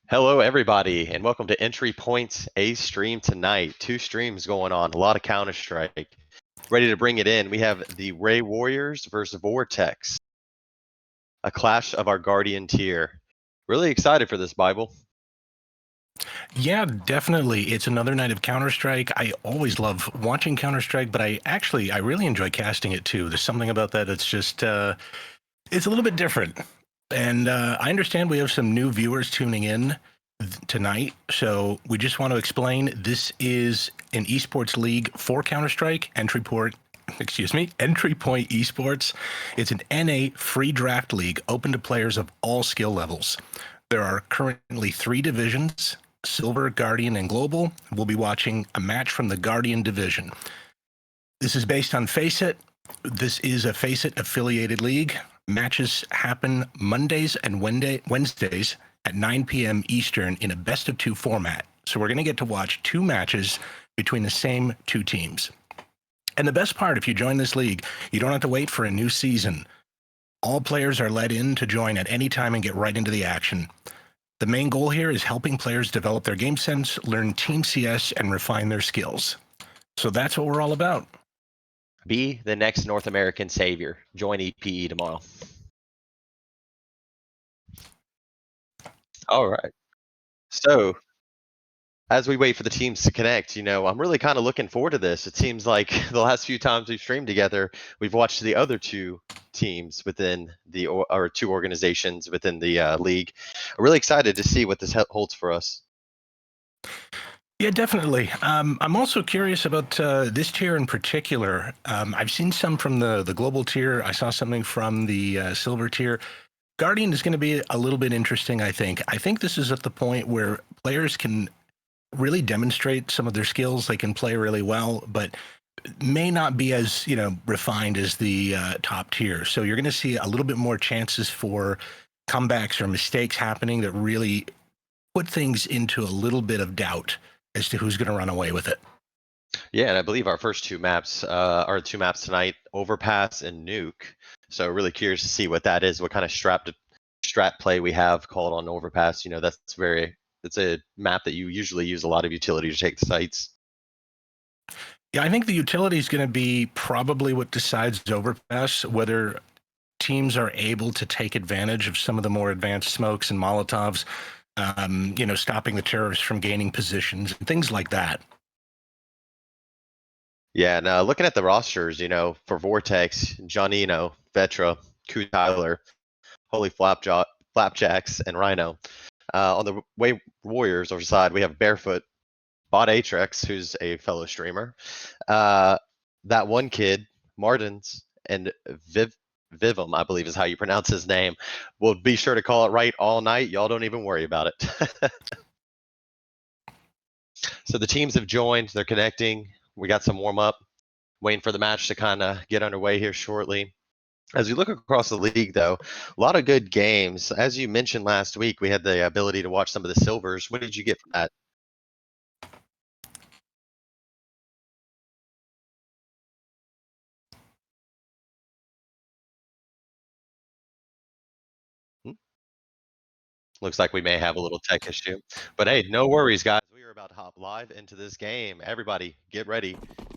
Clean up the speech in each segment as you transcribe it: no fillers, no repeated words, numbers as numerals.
Hello, everybody, and welcome to Entry Point's A stream tonight. Two streams going on, a lot of Counter-Strike. Ready to bring it in. We have the Ray Warriors versus Vortex, a clash of our Guardian tier. Really excited for this, Bible. Yeah, definitely. It's another night of Counter-Strike. I always love watching Counter-Strike, but I really enjoy casting it too. There's something about that that's just, it's a little bit different. And I understand we have some new viewers tuning in tonight. So we just want to explain this is an esports league for Counter-Strike, Entry Point Esports. It's an NA free draft league open to players of all skill levels. There are currently 3 divisions: Silver, Guardian, and Global. We'll be watching a match from the Guardian division. This is based on Faceit. This is a Faceit affiliated league. Matches happen Mondays and Wednesdays at 9 p.m. Eastern in a best-of-2 format. So we're going to get to watch 2 matches between the same 2 teams. And the best part, if you join this league, you don't have to wait for a new season. All players are let in to join at any time and get right into the action. The main goal here is helping players develop their game sense, learn Team CS, and refine their skills. So that's what we're all about. Be the next North American savior. Join EPE tomorrow. All right. So, as we wait for the teams to connect, I'm really kind of looking forward to this. It seems like the last few times we've streamed together, we've watched the other 2 teams within or 2 organizations within the league. I'm really excited to see what this holds for us. Yeah, definitely. I'm also curious about this tier in particular. I've seen some from the global tier. I saw something from the silver tier. Guardian is going to be a little bit interesting, I think. I think this is at the point where players can really demonstrate some of their skills. They can play really well, but may not be as, refined as the top tier. So you're going to see a little bit more chances for comebacks or mistakes happening that really put things into a little bit of doubt as to who's going to run away with it. Yeah, and I believe our first 2 maps are 2 maps tonight, Overpass and Nuke. So really curious to see what that is, what kind of strat play we have called on Overpass. It's a map that you usually use a lot of utility to take the sites. Yeah, I think the utility is going to be probably what decides Overpass, whether teams are able to take advantage of some of the more advanced smokes and Molotovs, stopping the terrorists from gaining positions and things like that. Yeah, and looking at the rosters, for Vortex, Johnino, Vetra, Ku Tyler, Holy Flapjacks, and Rhino. On the Way Warriors side, we have Barefoot, Bot Atrex, who's a fellow streamer, that one kid, Martins, and Vivum, I believe is how you pronounce his name. We'll be sure to call it right all night. Y'all don't even worry about it. So the teams have joined. They're connecting. We got some warm up, waiting for the match to kind of get underway here shortly. As we look across the league, though, a lot of good games. As you mentioned last week, we had the ability to watch some of the silvers. What did you get from that? Looks like we may have a little tech issue. But hey, no worries, guys. We are about to hop live into this game. Everybody, get ready.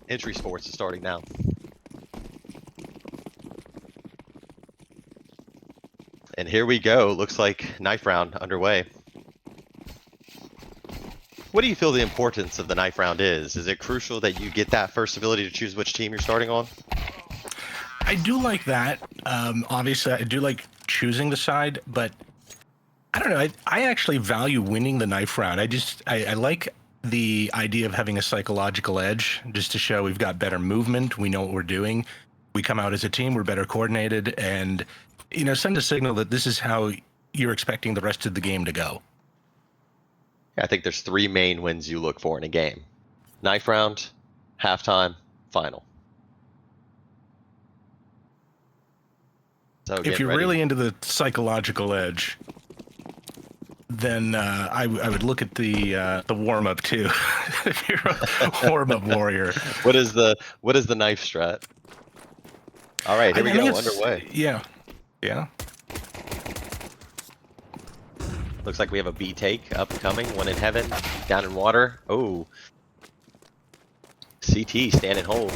Entry Sports is starting now. And here we go. Looks like knife round underway. What do you feel the importance of the knife round is? Is it crucial that you get that first ability to choose which team you're starting on? I do like that. Obviously, I do like choosing the side, but I don't know. I actually value winning the knife round. I like the idea of having a psychological edge, just to show we've got better movement. We know what we're doing. We come out as a team. We're better coordinated, and send a signal that this is how you're expecting the rest of the game to go. I think there's 3 main wins you look for in a game: knife round, halftime, final. So If you're really into the psychological edge, then I would look at the warm up too. If you're a warm up warrior, what is the knife strat? All right, here we go. Underway. Yeah. Looks like we have a B take up and coming. One in heaven, down in water. Oh. CT stand and hold.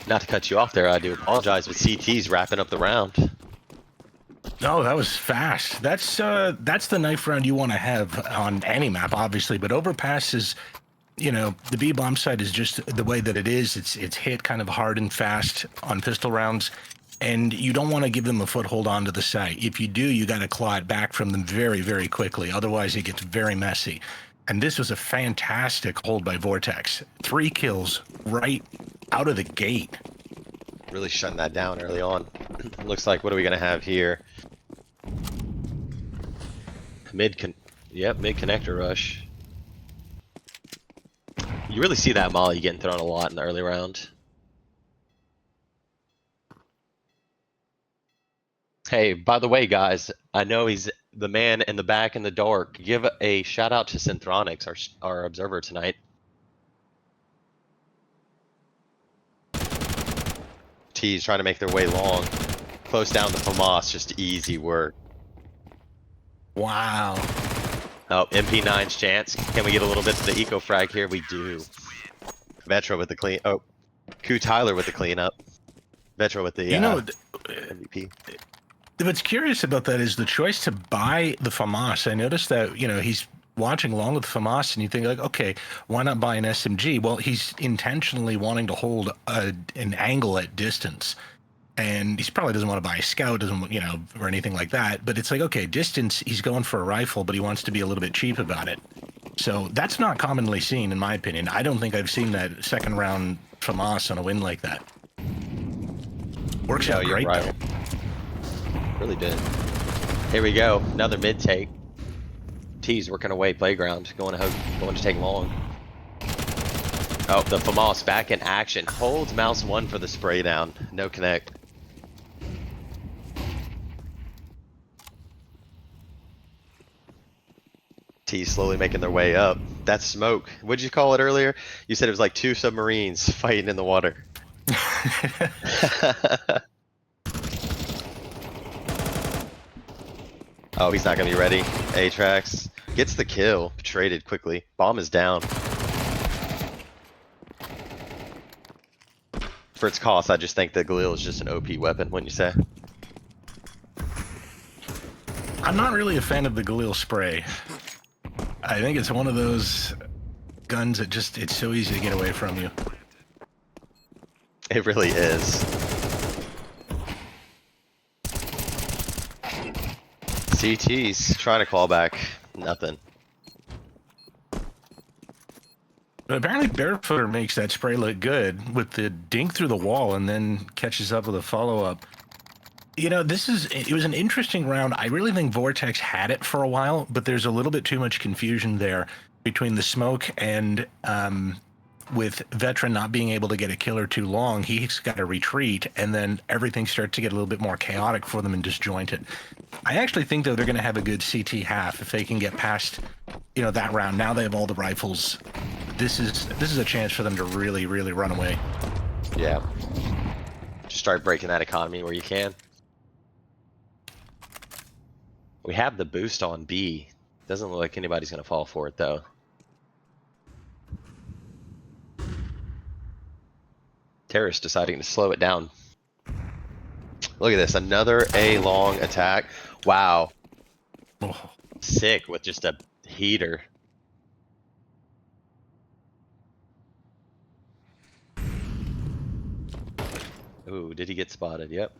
Not to cut you off there, I do apologize, but CT's wrapping up the round. Oh, that was fast. That's the knife round you want to have on any map, obviously. But overpass is, you know, the B bomb site is just the way that it is. It's hit kind of hard and fast on pistol rounds, and you don't want to give them a foothold onto the site. If you do, you got to claw it back from them very, very quickly. Otherwise, it gets very messy. And this was a fantastic hold by Vortex. 3 kills right out of the gate. Really shutting that down early on. Looks like, what are we gonna have here? Mid connector rush. You really see that molly getting thrown a lot in the early round. Hey, by the way, guys, I know he's the man in the back in the dark. Give a shout out to Synthronix, our observer tonight. T's trying to make their way long. Close down to FAMAS, just easy work. Wow. Oh, MP9's chance. Can we get a little bit to the eco frag here? We do. Vetra with the clean. Oh, Ku Tyler with the cleanup. Vetra with the MVP. What's curious about that is the choice to buy the FAMAS. I noticed that, you know, he's watching along with FAMAS, and you think like, okay, why not buy an SMG? Well, he's intentionally wanting to hold an angle at distance. And he probably doesn't want to buy a scout, doesn't, you know, or anything like that. But it's like, okay, distance, he's going for a rifle, but he wants to be a little bit cheap about it. So that's not commonly seen, in my opinion. I don't think I've seen that second round FAMAS on a win like that. Works out great, right. Really did. Here we go. Another mid take. T's working away playground. Going to take long. Oh, the FAMAS back in action. Holds mouse 1 for the spray down. No connect. T slowly making their way up. That's smoke. What'd you call it earlier? You said it was like 2 submarines fighting in the water. Oh, he's not gonna be ready. Atrax gets the kill. Traded quickly. Bomb is down. For its cost, I just think the Galil is just an OP weapon, wouldn't you say? I'm not really a fan of the Galil spray. I think it's one of those guns that just, it's so easy to get away from you. It really is. CT's trying to call back. Nothing. But apparently Barefooter makes that spray look good with the dink through the wall and then catches up with a follow-up. You know, it was an interesting round. I really think Vortex had it for a while, but there's a little bit too much confusion there between the smoke and with Veteran not being able to get a kill or too long, he's got to retreat, and then everything starts to get a little bit more chaotic for them and disjointed. I actually think, though, they're going to have a good CT half if they can get past, you know, that round. Now they have all the rifles. This is a chance for them to really, really run away. Yeah. Just start breaking that economy where you can. We have the boost on B. Doesn't look like anybody's going to fall for it, though. Terrorist deciding to slow it down. Look at this. Another A long attack. Wow. Oh. Sick with just a heater. Ooh, did he get spotted? Yep.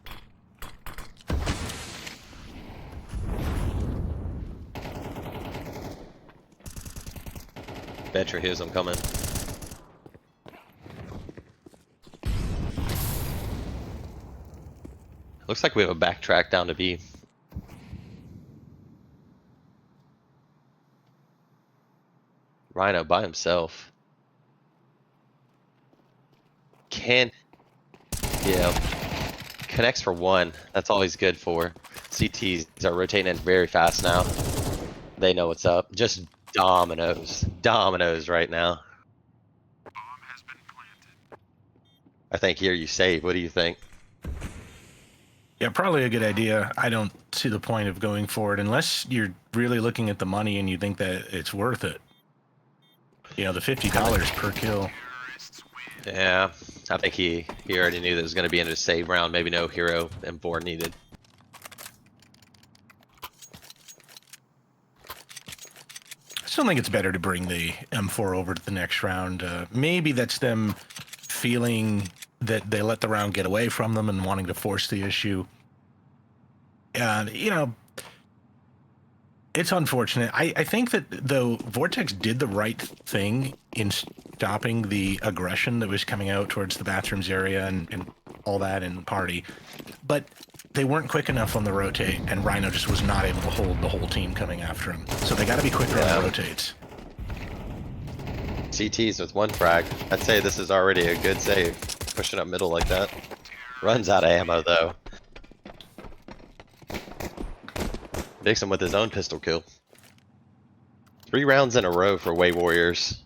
Vetra hears him coming. Looks like we have a backtrack down to B. Rhino by himself. Yeah. Connects for 1. That's all he's good for. CTs are rotating in very fast now. They know what's up. Just dominoes. Dominoes right now. I think here you save. What do you think? Yeah, probably a good idea. I don't see the point of going for it unless you're really looking at the money and you think that it's worth it. You know, the $50 per kill. Yeah, I think he already knew that it was going to be in a save round. Maybe no hero M4 needed. I still think it's better to bring the M4 over to the next round. Maybe that's them feeling that they let the round get away from them and wanting to force the issue. You know, it's unfortunate. I think that, though, Vortex did the right thing in stopping the aggression that was coming out towards the bathrooms area and all that in the party. But they weren't quick enough on the rotate, and Rhino just was not able to hold the whole team coming after him. So they got to be quicker on the rotates. CTs with 1 frag. I'd say this is already a good save. Pushing up middle like that. Runs out of ammo though. Dixon with his own pistol kill. 3 rounds in a row for Way Warriors.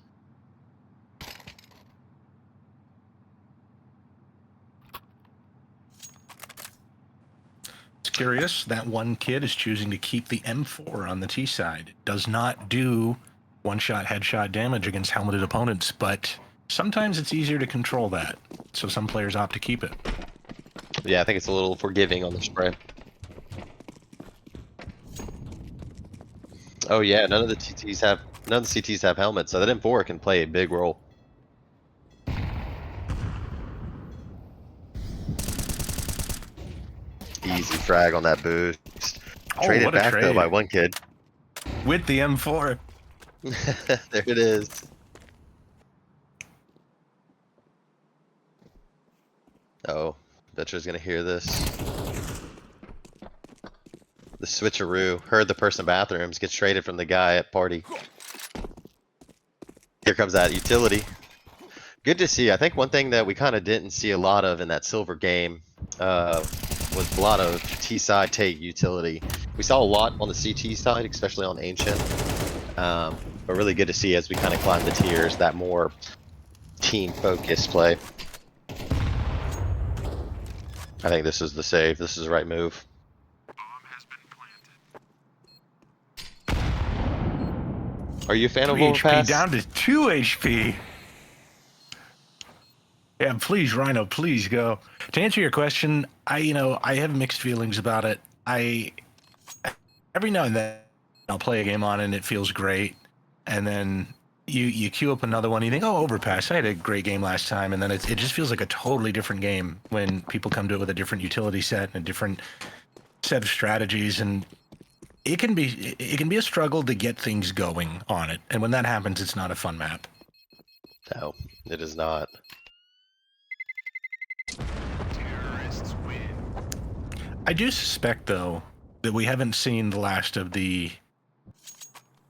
It's curious, that one kid is choosing to keep the M4 on the T side. It does not do one-shot headshot damage against helmeted opponents, but sometimes it's easier to control that, so some players opt to keep it. Yeah, I think it's a little forgiving on the spray. Oh yeah, none of the CTs have helmets, so that M4 can play a big role. Easy frag on that boost. Traded back though by one kid. With the M4. There it is. Oh, Vetra's gonna hear this. The switcheroo. Heard the person bathrooms, gets traded from the guy at party. Here comes that utility. Good to see. I think one thing that we kind of didn't see a lot of in that silver game was a lot of T-side take utility. We saw a lot on the CT side, especially on Ancient. But really good to see as we kind of climb the tiers, that more team-focused play. I think this is the save. This is the right move. Are you a fan of overpass? HP down to 2 HP. Yeah, please, Rhino, please go. To answer your question, I have mixed feelings about it. Every now and then I'll play a game on it and it feels great, and then you queue up another one, and you think, oh, overpass, I had a great game last time, and then it just feels like a totally different game when people come to it with a different utility set and a different set of strategies, and it can be a struggle to get things going on it, and when that happens, it's not a fun map. No, it is not. I do suspect, though, that we haven't seen the last of the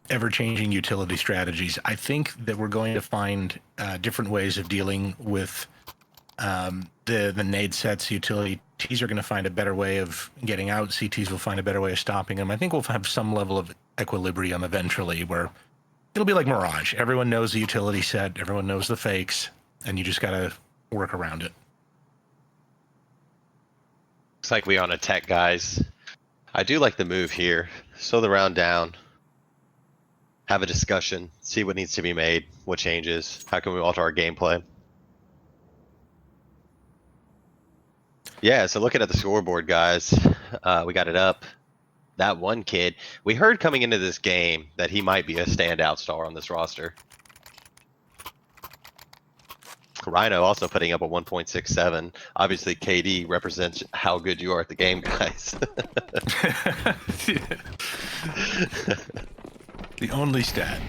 ever-changing utility strategies. I think that we're going to find different ways of dealing with the nade sets. Utilities are going to find a better way of getting out. CTs will find a better way of stopping them. I think we'll have some level of equilibrium eventually where it'll be like Mirage. Everyone knows the utility set, everyone knows the fakes, and you just got to work around it. Looks like we on a tech, guys. I do like the move here. Slow the round down. Have a discussion. See what needs to be made. What changes. How can we alter our gameplay? Yeah, so looking at the scoreboard, guys. We got it up. That one kid. We heard coming into this game that he might be a standout star on this roster. Rhino also putting up a 1.67. Obviously, KD represents how good you are at the game, guys. The only stat.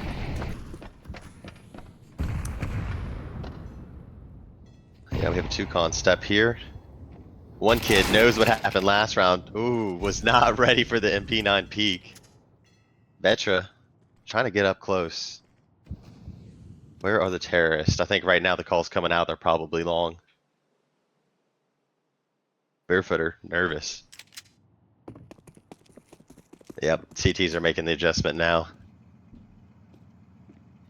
Yeah, we have a 2-con step here. One kid knows what happened last round. Ooh, was not ready for the MP9 peak. Vetra trying to get up close. Where are the terrorists? I think right now the call's coming out. They're probably long. Barefooter, nervous. Yep, CTs are making the adjustment now.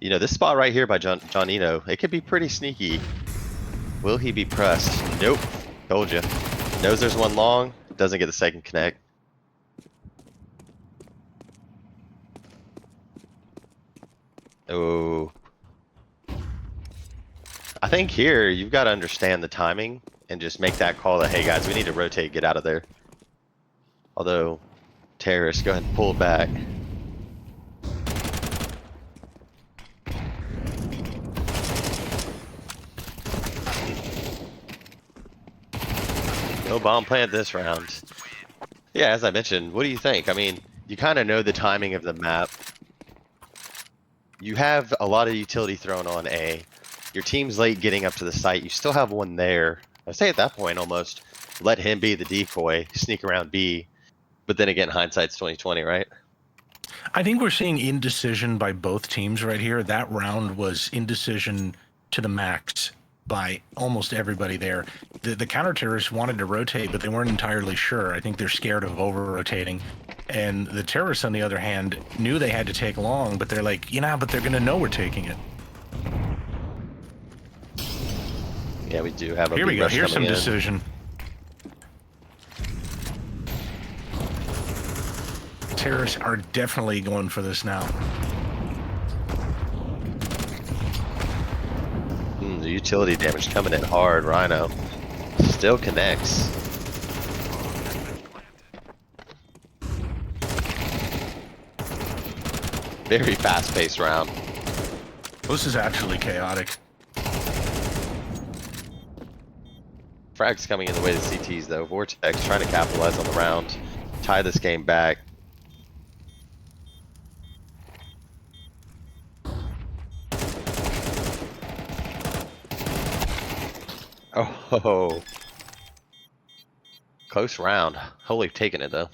You know, this spot right here by Johnino, it could be pretty sneaky. Will he be pressed? Nope. Told you. Knows there's one long. Doesn't get the second connect. Oh. I think here you've got to understand the timing and just make that call that, hey guys, we need to rotate, get out of there. Although, terrorists, go ahead and pull it back. No bomb plant this round. Yeah, as I mentioned, what do you think? I mean, you kind of know the timing of the map. You have a lot of utility thrown on A. Your team's late getting up to the site. You still have one there. I say at that point almost let him be the decoy, sneak around B. But then again, hindsight's 2020, right? I think we're seeing indecision by both teams right here. That round was indecision to the max by almost everybody there. The counter-terrorists wanted to rotate, but they weren't entirely sure. I think they're scared of over-rotating. And the terrorists, on the other hand, knew they had to take long, but they're like, but they're going to know we're taking it. Yeah, we do have a Here we go. Here's some in. decision. Terrorists are definitely going for this now. The utility damage coming in hard. Rhino still connects. Very fast-paced round. This is actually chaotic. Frag's coming in the way of the CTs though. Vortex trying to capitalize on the round. Tie this game back. Oh, close round. Holy, taking it though.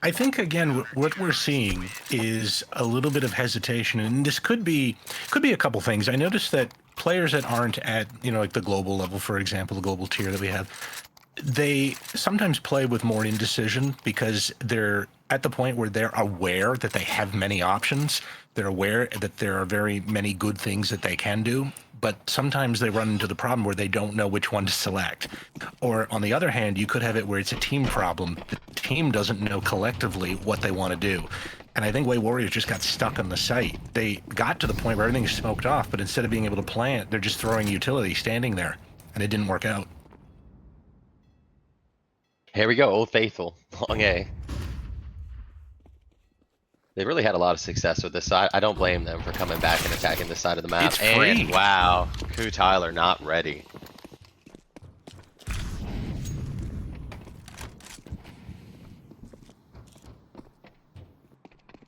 I think again, what we're seeing is a little bit of hesitation, and this could be a couple things. I noticed that players that aren't at like the global level, for example, the global tier that we have, they sometimes play with more indecision because they're at the point where they're aware that they have many options. They're aware that there are very many good things that they can do, but sometimes they run into the problem where they don't know which one to select. Or on the other hand, you could have it where it's a team problem. The team doesn't know collectively what they want to do. And I think Way Warriors just got stuck on the site. They got to the point where everything's smoked off, but instead of being able to plant, they're just throwing utility standing there, and it didn't work out. Here we go, Old Faithful, long A. They really had a lot of success with this side. I don't blame them for coming back and attacking this side of the map. It's free. And wow, Ku Tyler not ready.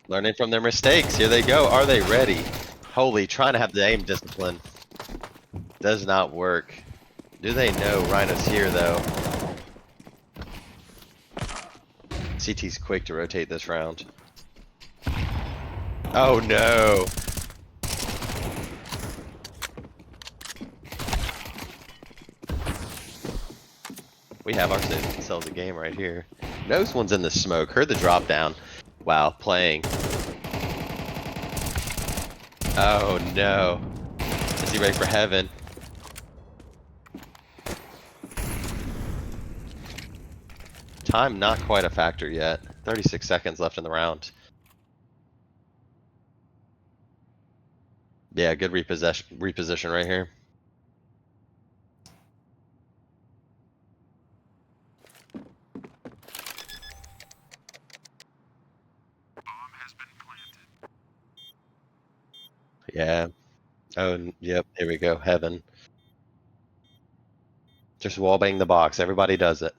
Learning from their mistakes. Here they go. Are they ready? Holy, trying to have the aim discipline. Does not work. Do they know Rhino's here though? CT's quick to rotate this round. Oh no. We have ourselves a game right here. Knows one's in the smoke. Heard the drop down. Wow, playing. Oh no. Is he ready for heaven? Time not quite a factor yet. 36 seconds left in the round. Yeah, good reposition right here. Yeah. Oh, yep. Here we go. Heaven. Just wallbang the box. Everybody does it.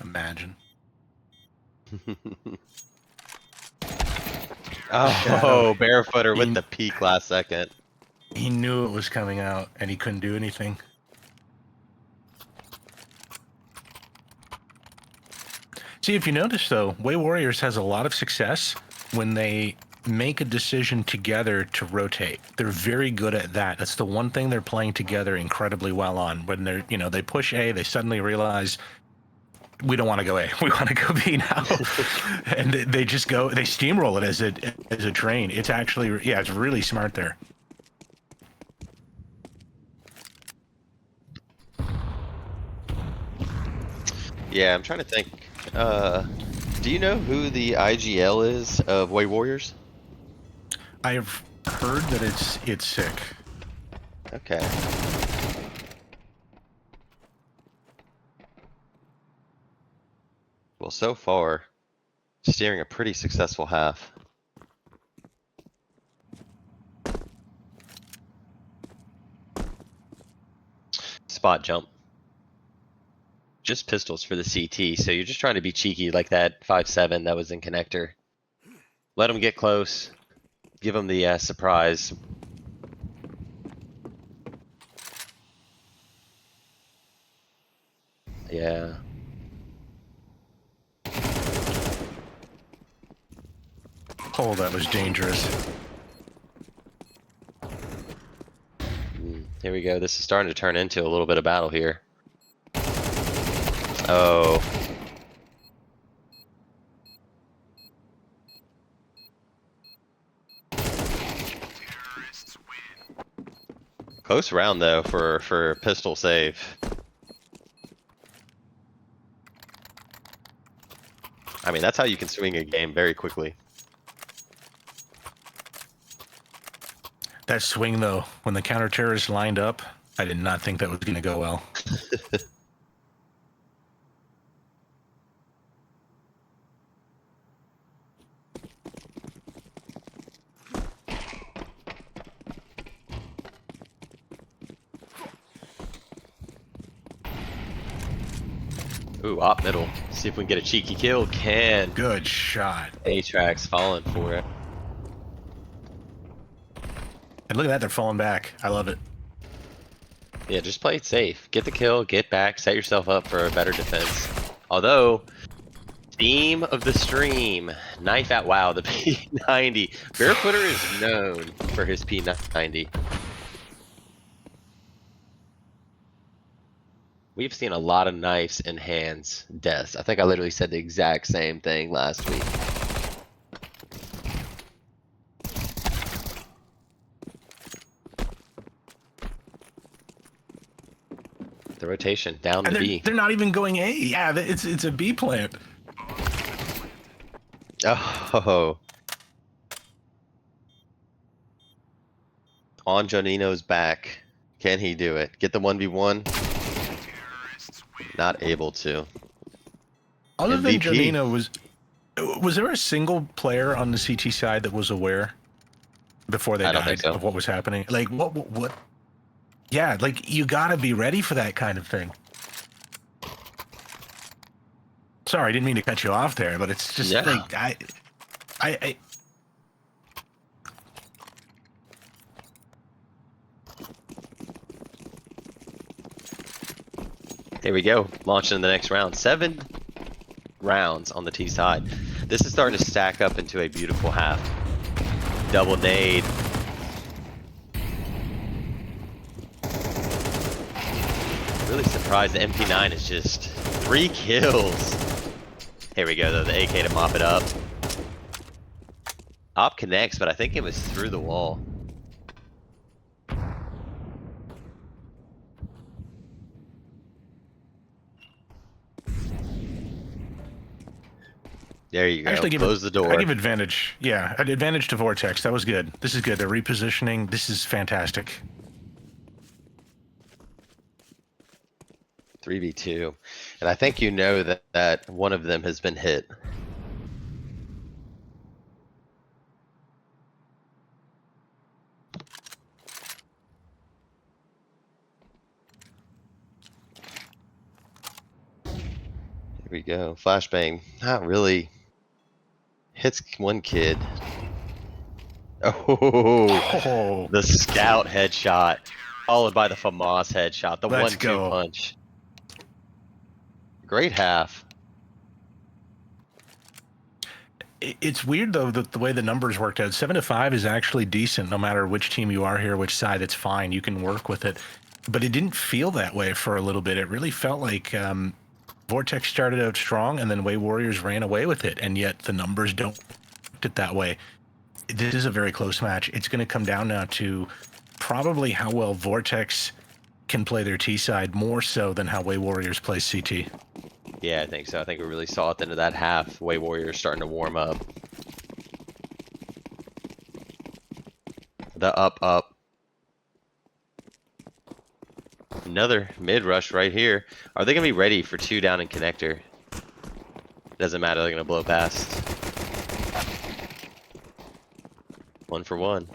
Imagine. Oh, barefooter with the peak last second. He knew it was coming out, and he couldn't do anything. See, if you notice, though, Way Warriors has a lot of success when they make a decision together to rotate. They're very good at that. That's the one thing they're playing together incredibly well on. When they're, they push A, they suddenly realize, we don't want to go A. We want to go B now. And they just go, they steamroll it as a train. It's actually, yeah, it's really smart there. Yeah, I'm trying to think. Do you know who the IGL is of Way Warriors? I've heard that it's sick. Okay. Well, so far, steering a pretty successful half. Spot jump. Just pistols for the CT, so you're just trying to be cheeky like that 5-7 that was in connector. Let them get close. Give them the surprise. Yeah. Oh, that was dangerous. Here we go. This is starting to turn into a little bit of battle here. Oh. Close round though for pistol save. I mean, that's how you can swing a game very quickly. That swing, though, when the counter-terrorists lined up, I did not think that was going to go well. Ooh, op middle. See if we can get a cheeky kill. Can. Good shot. A-Track's falling for it. And look at that, they're falling back. I love it. Yeah, just play it safe. Get the kill, get back, set yourself up for a better defense. Although, theme of the stream, knife out. Wow, the P90. Barefooter is known for his P90. We've seen a lot of knives in hands deaths. I think I literally said the exact same thing last week. The rotation down And the B. they're not even going A. Yeah, it's a B plant. Oh. On Janino's back. Can he do it? Get the 1v1? Not able to. Other than MVP. Janino, was there a single player on the CT side that was aware before they I don't think died so. of what was happening? Like, what? Yeah, like, you gotta be ready for that kind of thing. Sorry, I didn't mean to cut you off there, but it's just Yeah. like, I Here we go. Launching the next round. 7 rounds on the T side. This is starting to stack up into a beautiful half. Double nade. Really surprised the MP9 is just 3 kills. Here we go though, the AK to mop it up. Op connects, but I think it was through the wall. There you go. actually Close the door. I give advantage. Yeah, an advantage to Vortex. That was good. This is good. They're repositioning. This is fantastic. 3v2. And I think you know that one of them has been hit. Here we go. Flashbang. Not really. Hits one kid. Oh, the scout headshot. Followed by the FAMAS headshot. The Let's 1-2 go. punch. Great half. It's weird though that the way the numbers worked out. 7-5 is actually decent, no matter which team you are here, which side. It's fine. You can work with it, but it didn't feel that way for a little bit. It really felt like Vortex started out strong, and then Way Warriors ran away with it, and yet the numbers don't look it that way. This is a very close match. It's going to come down now to probably how well Vortex can play their T side, more so than how Way Warriors play CT. Yeah, I think so. I think we really saw at the end of that half, Way Warriors starting to warm up. The up. Another mid rush right here. Are they going to be ready for 2 down in connector? Doesn't matter, they're going to blow past. 1 for 1.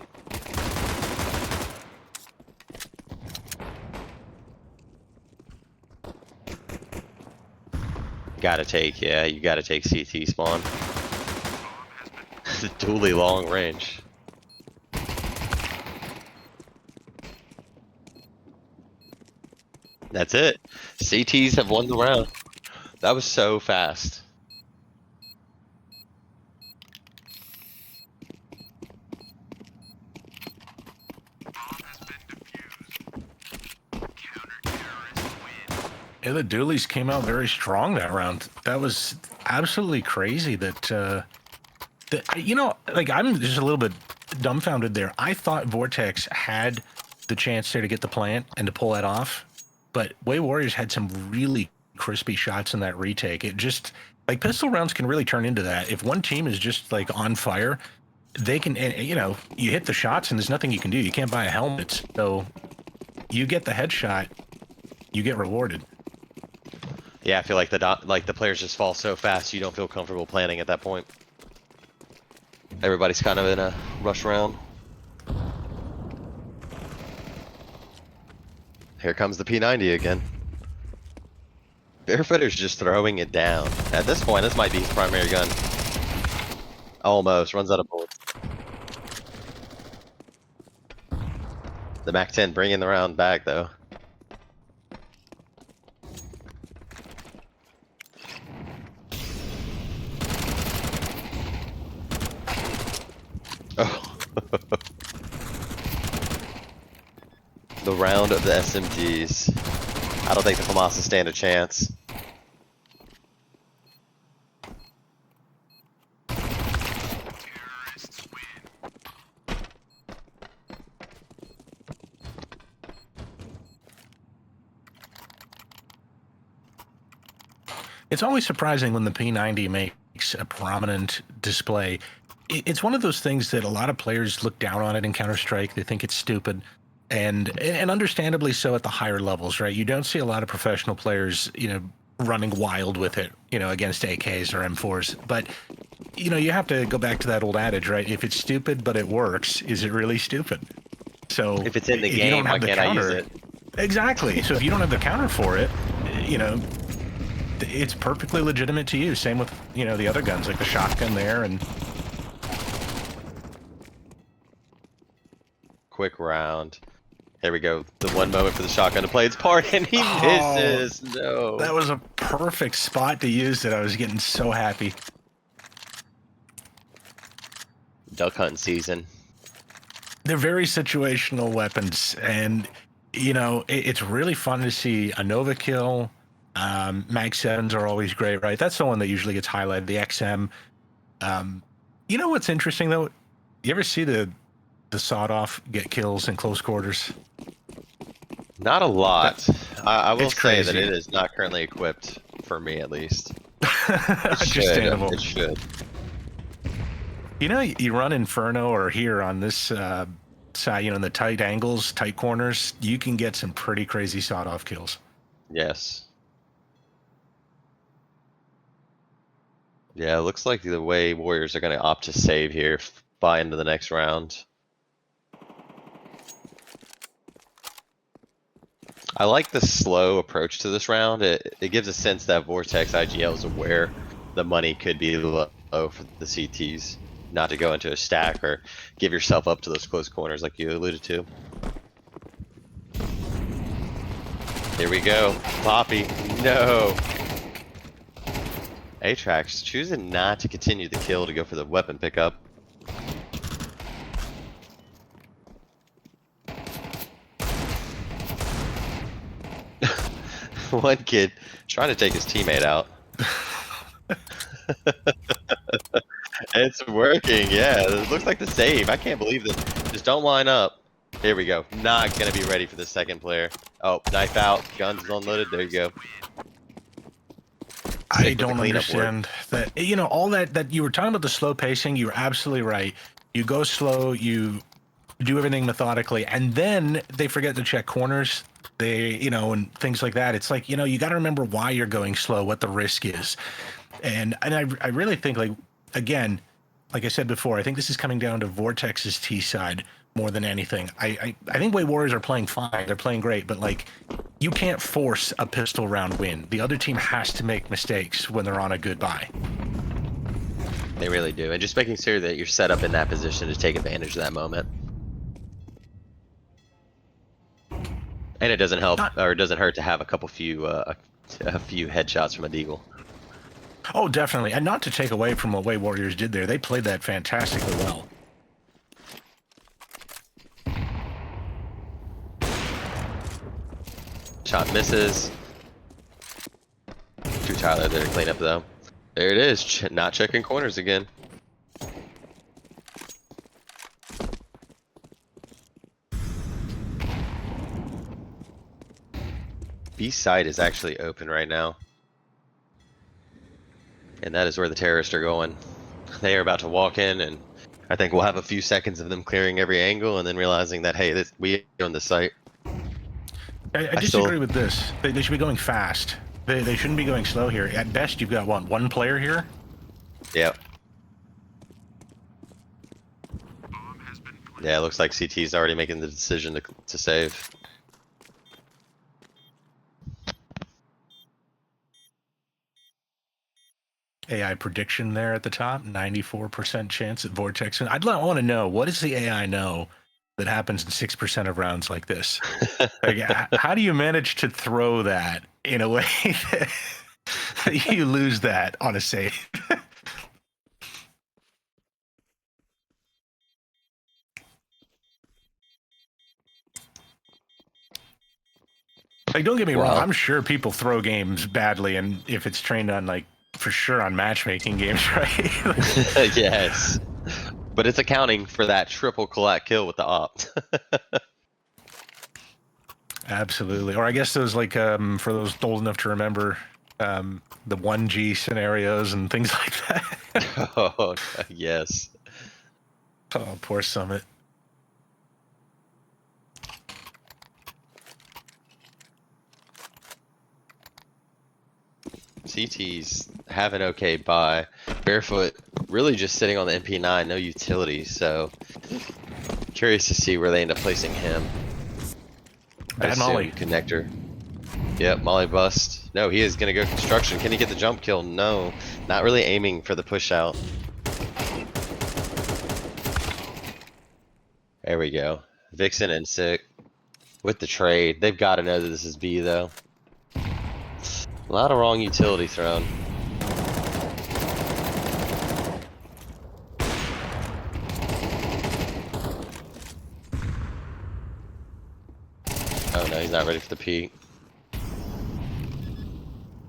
Gotta take, yeah, you gotta take CT spawn. Dually long range. That's it. CTs have won the round. That was so fast. Yeah, the Doolies came out very strong that round. That was absolutely crazy that, you know, like, I'm just a little bit dumbfounded there. I thought Vortex had the chance there to get the plant and to pull that off, but Way Warriors had some really crispy shots in that retake. It just, like, pistol rounds can really turn into that. If one team is just, like, on fire, they can, and, you know, you hit the shots and there's nothing you can do. You can't buy a helmet. So you get the headshot, you get rewarded. Yeah, I feel like the players just fall so fast you don't feel comfortable planning at that point. Everybody's kind of in a rush round. Here comes the P90 again. Barefooter's just throwing it down. At this point, this might be his primary gun. Almost. Runs out of bullets. The MAC-10 bringing the round back, though. Oh. The round of the SMGs. I don't think the FAMAS stand a chance. It's always surprising when the P90 makes a prominent display. It's one of those things that a lot of players look down on it in Counter-Strike. They think it's stupid, and understandably so at the higher levels, right? You don't see a lot of professional players, you know, running wild with it, you know, against AKs or M4s. But, you know, you have to go back to that old adage, right? If it's stupid but it works, is it really stupid? So If it's in the game, why can't I use it? Exactly. So if you don't have the counter for it, you know, it's perfectly legitimate to use. Same with, you know, the other guns like the shotgun there. And Quick round. Here we go. The one moment for the shotgun to play its part, and he misses. No. That was a perfect spot to use it. I was getting so happy. Duck hunting season. They're very situational weapons, and you know, it's really fun to see a Nova kill. Mag 7s are always great, right? That's the one that usually gets highlighted, the XM. You know what's interesting though? You ever see the sawed-off get kills in close quarters? Not a lot. I will It's say that crazy. it is not currently equipped for me, at least. Understandable. It should. You know, you run Inferno or here on this side, you know, in the tight angles, tight corners, you can get some pretty crazy sawed-off kills. Yes. Yeah, it looks like the way Warriors are going to opt to save here, buy into the next round. I like the slow approach to this round. It gives a sense that Vortex IGL is aware the money could be low for the CTs, not to go into a stack or give yourself up to those close corners like you alluded to. Here we go. Poppy. No. Atrax choosing not to continue the kill to go for the weapon pickup. One kid trying to take his teammate out. It's working, yeah. It looks like the save. I can't believe this. Just don't line up. Here we go. Not gonna be ready for the second player. Oh, knife out. Guns unloaded. There you go. I with the don't cleanup work. understand that. You know, all that you were talking about the slow pacing. You're absolutely right. You go slow. You do everything methodically, and then they forget to check corners. They, you know, and things like that. It's like, you know, you got to remember why you're going slow, what the risk is, and I really think, like, again, like I said before, I think this is coming down to Vortex's T side more than anything. I think Way Warriors are playing fine. They're playing great, but like, you can't force a pistol round win. The other team has to make mistakes when they're on a good buy. They really do. And just making sure that you're set up in that position to take advantage of that moment. And it doesn't help, or it doesn't hurt to have a few headshots from a deagle. Oh, definitely. And not to take away from what Way Warriors did there. They played that fantastically well. Shot misses. True Tyler there to clean up though. There it is, not checking corners again. B side is actually open right now. And that is where the terrorists are going. They are about to walk in, and I think we'll have a few seconds of them clearing every angle and then realizing that, hey, we own the site. I disagree with this. They should be going fast. They shouldn't be going slow here. At best, you've got, what, one player here? Yep. Yeah, it looks like CT's already making the decision to save. AI prediction there at the top, 94% chance at Vortex. And I want to know, what does the AI know that happens in 6% of rounds like this? Like, how do you manage to throw that in a way that you lose that on a save? Like, don't get me wrong, I'm sure people throw games badly, and if it's trained on, like, for sure on matchmaking games, right? Yes. But it's accounting for that triple collect kill with the op. Absolutely. Or I guess those, like, for those old enough to remember, the 1G scenarios and things like that. Oh, yes. Oh, poor Summit. CT's have an okay buy. Barefoot really just sitting on the MP9, no utility, so curious to see where they end up placing him. Bad Molly. Connector. Yep, Molly bust. No, he is gonna go construction. Can he get the jump kill? No. Not really aiming for the push out. There we go. Vixen and Sick with the trade. They've got to know that this is B though. A lot of wrong utility thrown. Oh no, he's not ready for the peak.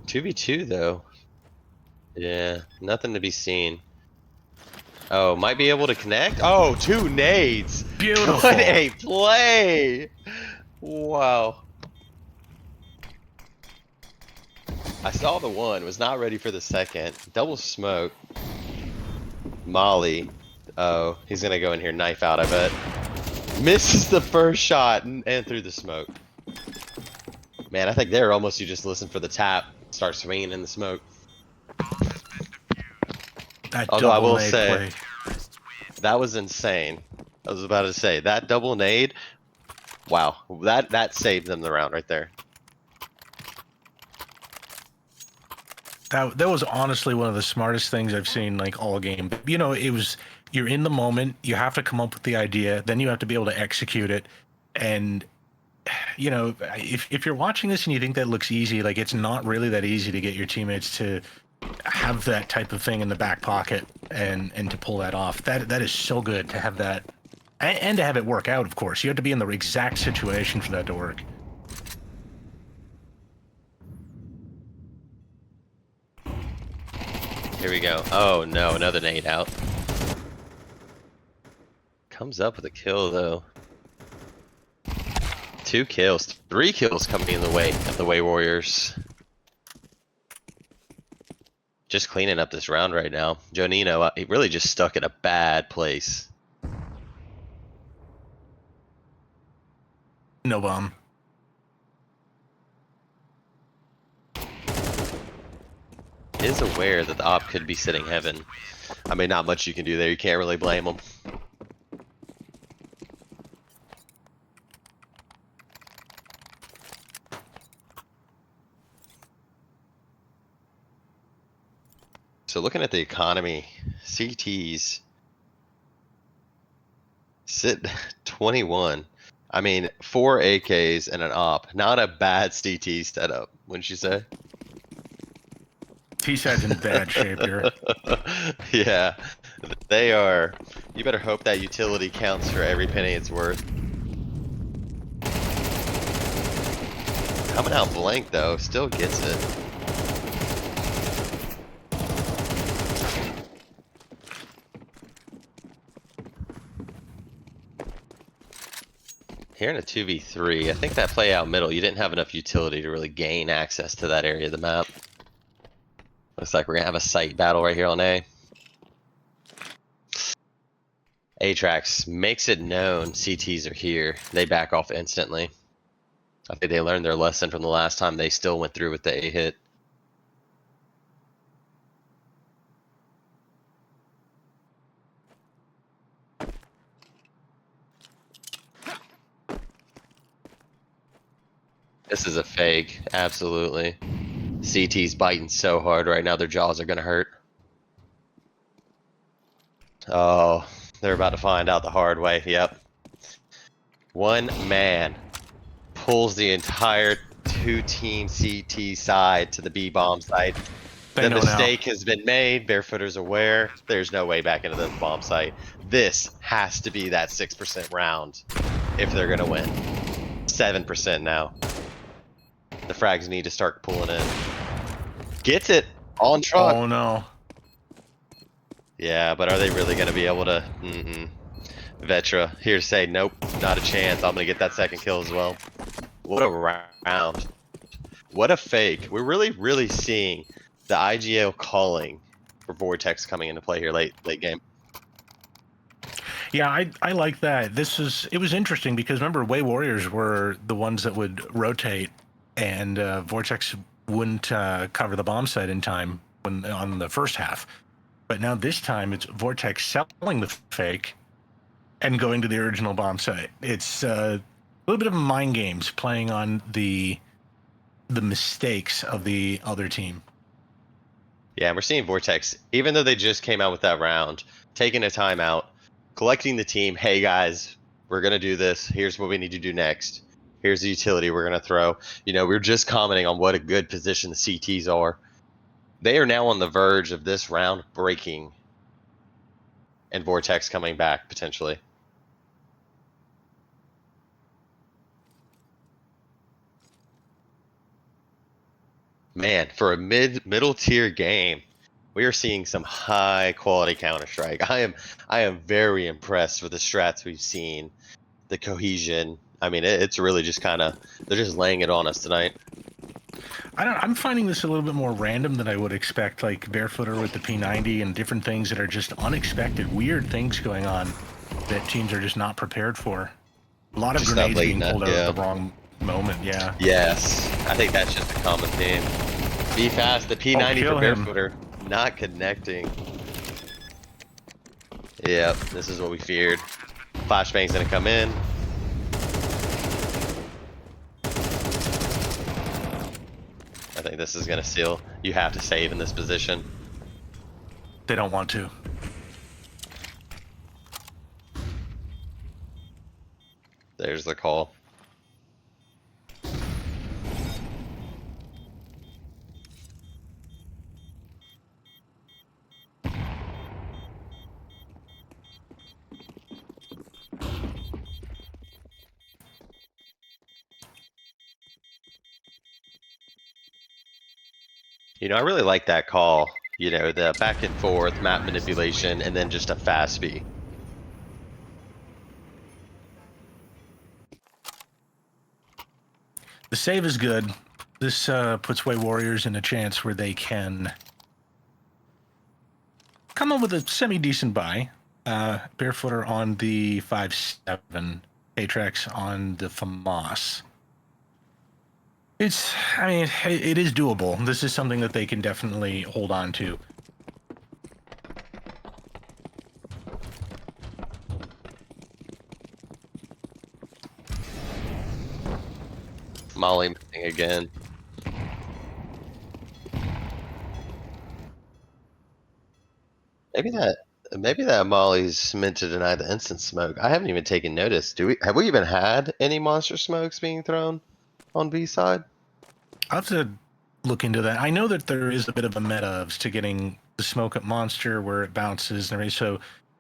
2v2 though. Yeah, nothing to be seen. Oh, might be able to connect. Oh, 2 nades. Beautiful. What a play. Wow. I saw the one, was not ready for the second. Double smoke. Molly. Oh, he's gonna go in here, knife out, I bet. Misses the first shot and through the smoke. Man, I think there almost you just listen for the tap, start swinging in the smoke. Although I will say, that was insane. I was about to say, that double nade, wow, that saved them the round right there. That was honestly one of the smartest things I've seen, like, all game. You know, you're in the moment, you have to come up with the idea, then you have to be able to execute it. And, you know, if you're watching this and you think that looks easy, like, it's not really that easy to get your teammates to have that type of thing in the back pocket and to pull that off. That is so good to have that, and to have it work out, of course. You have to be in the exact situation for that to work. Here we go. Oh no, another nade out. Comes up with a kill though. 2 kills, 3 kills coming in the way of the Way Warriors. Just cleaning up this round right now. Jonino, he really just stuck at a bad place. No bomb. Is aware that the op could be sitting heaven. I mean, not much you can do there. You can't really blame him. So looking at the economy, CTs sit 21. I mean, 4 AKs and an op. Not a bad CT setup, wouldn't you say? T-side's in bad shape here. Yeah, they are. You better hope that utility counts for every penny it's worth. Coming out blank though, still gets it. Here in a 2v3, I think that play out middle, you didn't have enough utility to really gain access to that area of the map. Looks like we're gonna have a sight battle right here on A. Atrax makes it known CTs are here. They back off instantly. I think they learned their lesson from the last time they still went through with the A hit. This is a fake, absolutely. CT's biting so hard right now, their jaws are gonna hurt. Oh, they're about to find out the hard way, yep. One man pulls the entire 2-team CT side to the B bomb site. The mistake has been made, Barefooter's aware, there's no way back into the bomb site. This has to be that 6% round if they're gonna win. 7% now. The frags need to start pulling in. Gets it on truck. Oh no. Yeah, but are they really going to be able to? Vetra here to say, nope, not a chance. I'm going to get that second kill as well. What a round. What a fake. We're really seeing the IGL calling for Vortex coming into play here late game. Yeah, I like that. It was interesting because remember, Way Warriors were the ones that would rotate, and Vortex wouldn't cover the bomb site in time on the first half. But now this time it's Vortex selling the fake and going to the original bomb site. It's a little bit of mind games playing on the mistakes of the other team. Yeah, and we're seeing Vortex, even though they just came out with that round, taking a timeout, collecting the team. Hey guys, we're gonna do this. Here's what we need to do next. Here's the utility we're gonna throw. You know, we're just commenting on what a good position the CTs are. They are now on the verge of this round breaking and Vortex coming back potentially. Man, for a middle tier game, we are seeing some high quality Counter-Strike. I am very impressed with the strats we've seen, the cohesion. I mean, it's really just kind of, they're just laying it on us tonight. I'm finding this a little bit more random than I would expect, like Barefooter with the P90 and different things that are just unexpected, weird things going on that teams are just not prepared for. A lot of Just grenades being blatant, pulled out yeah. at the wrong moment, yeah. Yes, I think that's just a common theme. Be fast, the P90 for Barefooter, not connecting. Yep, this is what we feared. Flashbang's gonna come in. I think this is gonna seal. You have to save in this position. They don't want to. There's the call. You know, I really like that call. You know, the back and forth, map manipulation, and then just a fast B. The save is good. This puts Way Warriors in a chance where they can come up with a semi-decent buy. Barefooter on the 5.7, Atrax on the FAMAS. I mean, it is doable. This is something that they can definitely hold on to. Molly missing again. Maybe that Molly's meant to deny the instant smoke. I haven't even taken notice. Have we even had any monster smokes being thrown on B side? I'll have to look into that. I know that there is a bit of a meta to getting the smoke at monster where it bounces and everything. So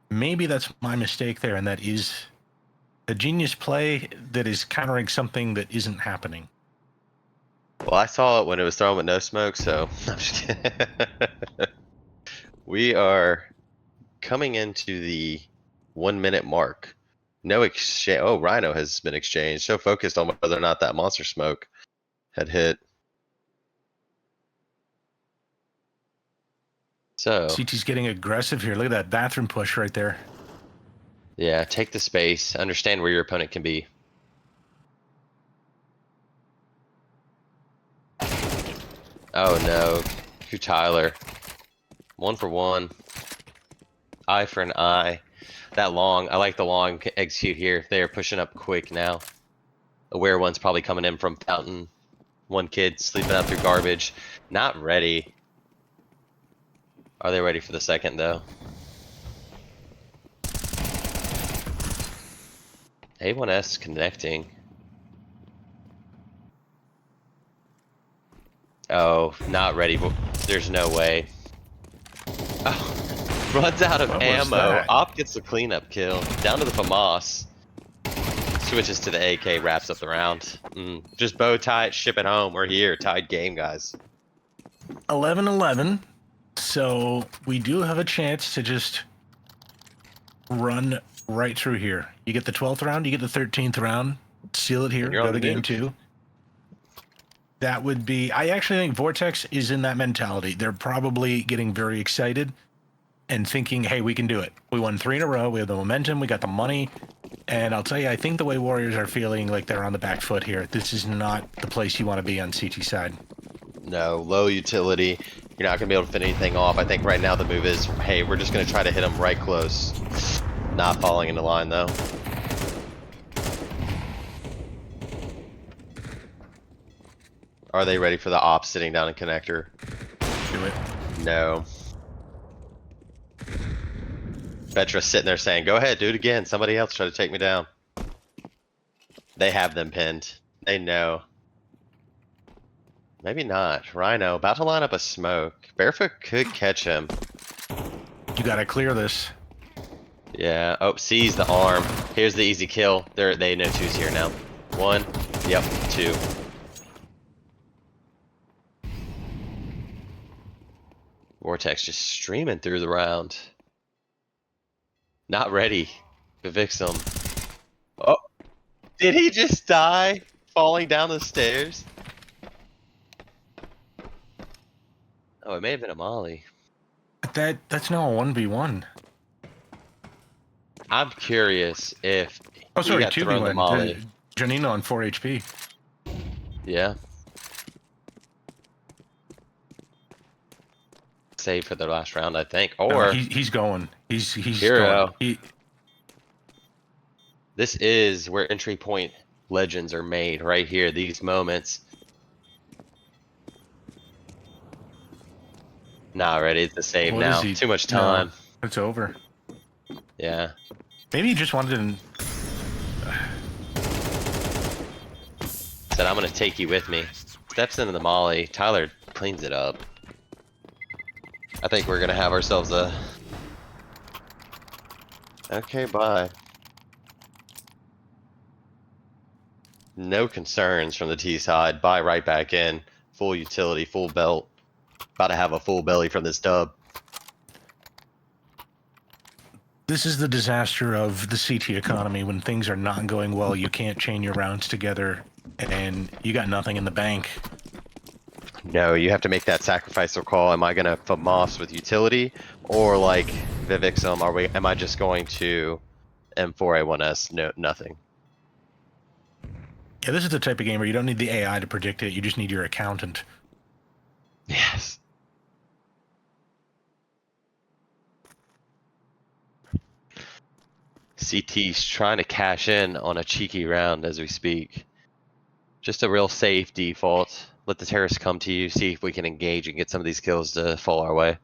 maybe that's my mistake there, and that is a genius play that is countering something that isn't happening. Well, I saw it when it was thrown with no smoke, so I'm just kidding. We are coming into the 1 minute mark. No exchange. Oh, Rhino has been exchanged. So focused on whether or not that monster smoke had hit. So CT's getting aggressive here. Look at that bathroom push right there. yeah, take the space. Understand where your opponent can be. Oh no, Q Tyler. 1 for 1. Eye for an eye. That long, I like the long execute here. They're pushing up quick now. Aware one's probably coming in from fountain. One kid sleeping out through garbage. Not ready. Are they ready for the second though? A1S connecting. Oh, not ready. There's no way. Oh, runs out of ammo. Op gets the cleanup kill. Down to the FAMAS. Switches to the AK, wraps up the round. Just bow tie it, ship it home. We're here. Tied game, guys. 11-11. So we do have a chance to just run right through here. You get the 12th round, you get the 13th round, seal it here, go to game 2. That would be, I actually think Vortex is in that mentality. They're probably getting very excited and thinking, hey, we can do it. We won 3 in a row. We have the momentum. We got the money. And I'll tell you, I think the way Warriors are feeling like they're on the back foot here, this is not the place you want to be on CT side. No, low utility. You're not going to be able to fit anything off. I think right now the move is, hey, we're just going to try to hit them right close. Not falling into line, though. Are they ready for the op sitting down in connector? Do it. No. Vetra's sitting there saying, go ahead, do it again. Somebody else try to take me down. They have them pinned. They know. Maybe not. Rhino about to line up a smoke. Barefoot could catch him. You gotta clear this. Yeah. Oh, sees the arm. Here's the easy kill. They know 2's here now. 1. Yep. 2. Vortex just streaming through the round. Not ready. Evicts him. Oh, did he just die falling down the stairs? Oh, it may have been a molly. That's now a 1v1. I'm curious if Oh, sorry, he got thrown the molly. Janino on 4 HP. Yeah. Save for the last round, I think. Or he's going. He's Hero. going. This is where entry point legends are made, right here. These moments. Not ready. It's a save What now. is he? Too much time. No, it's over. Yeah. Maybe he just wanted to. Said, I'm gonna take you with me. Steps into the molly. Tyler cleans it up. I think we're gonna have ourselves a... Okay, bye. No concerns from the T side. Buy right back in. Full utility, full belt. About to have a full belly from this dub. This is the disaster of the CT economy. When things are not going well, you can't chain your rounds together, and you got nothing in the bank. No, you have to make that sacrificial call. Am I gonna FAMAS with utility, or like Vivixum? Am I just going to M4A1S? No, nothing. Yeah, this is the type of game where you don't need the AI to predict it. You just need your accountant. Yes. CT's trying to cash in on a cheeky round as we speak. Just a real safe default. Let the terrorists come to you, see if we can engage and get some of these kills to fall our way.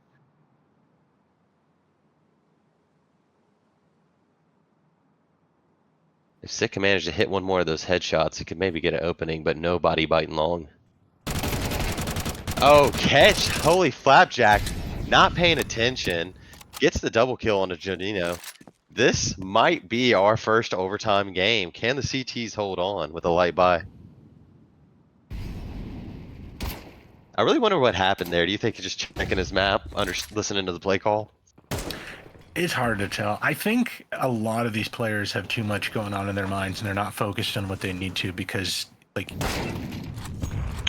If Sick can manage to hit one more of those headshots, he could maybe get an opening, but no body biting long. Oh, catch! Holy flapjack! Not paying attention. Gets the double kill on a Janino. This might be our first overtime game. Can the CTs hold on with a light buy? I really wonder what happened there. Do you think he's just checking his map, listening to the play call? It's hard to tell. I think a lot of these players have too much going on in their minds, and they're not focused on what they need to because, like,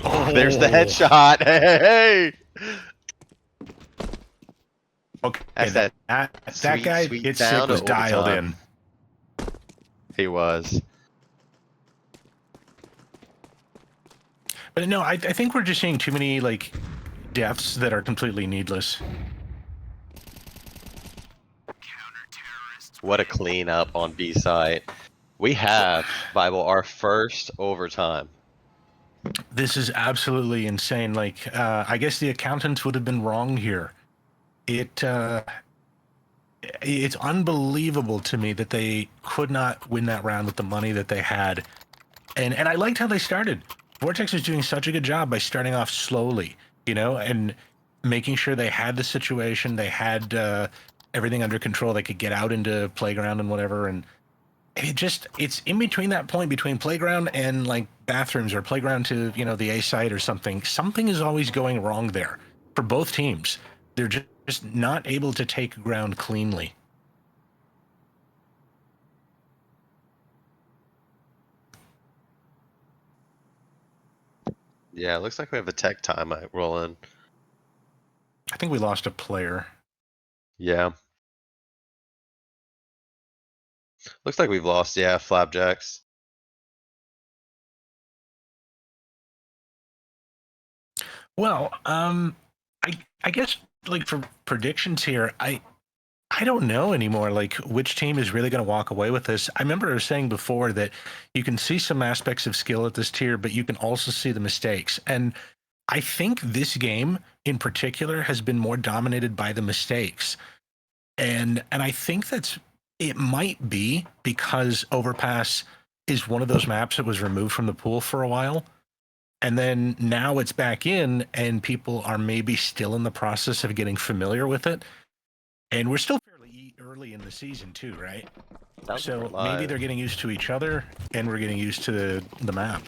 oh, there's the headshot. Hey! Okay, That's that sweet, guy, sweet it's sound sick, was of dialed in. overtime. He was. But no, I think we're just seeing too many, like, deaths that are completely needless. What a cleanup on B side. We have, Bible, our first overtime. This is absolutely insane. Like, I guess the accountants would have been wrong here. It's unbelievable to me that they could not win that round with the money that they had. And I liked how they started. Vortex was doing such a good job by starting off slowly, you know, and making sure they had the situation, they had everything under control. They could get out into playground and whatever. And it's in between that point between playground and like bathrooms or playground to, you know, the A site or something. Something is always going wrong there for both teams. They're just not able to take ground cleanly. Yeah, it looks like we have a tech time rolling. I think we lost a player. Yeah. Looks like we've lost, yeah, flapjacks. Well, I guess like for predictions here, I don't know anymore, like which team is really going to walk away with this. I remember saying before that you can see some aspects of skill at this tier, but you can also see the mistakes. And I think this game in particular has been more dominated by the mistakes. And I think it might be because Overpass is one of those maps that was removed from the pool for a while. And then now it's back in, and people are maybe still in the process of getting familiar with it. And we're still fairly early in the season too, right? So maybe they're getting used to each other, and we're getting used to the map.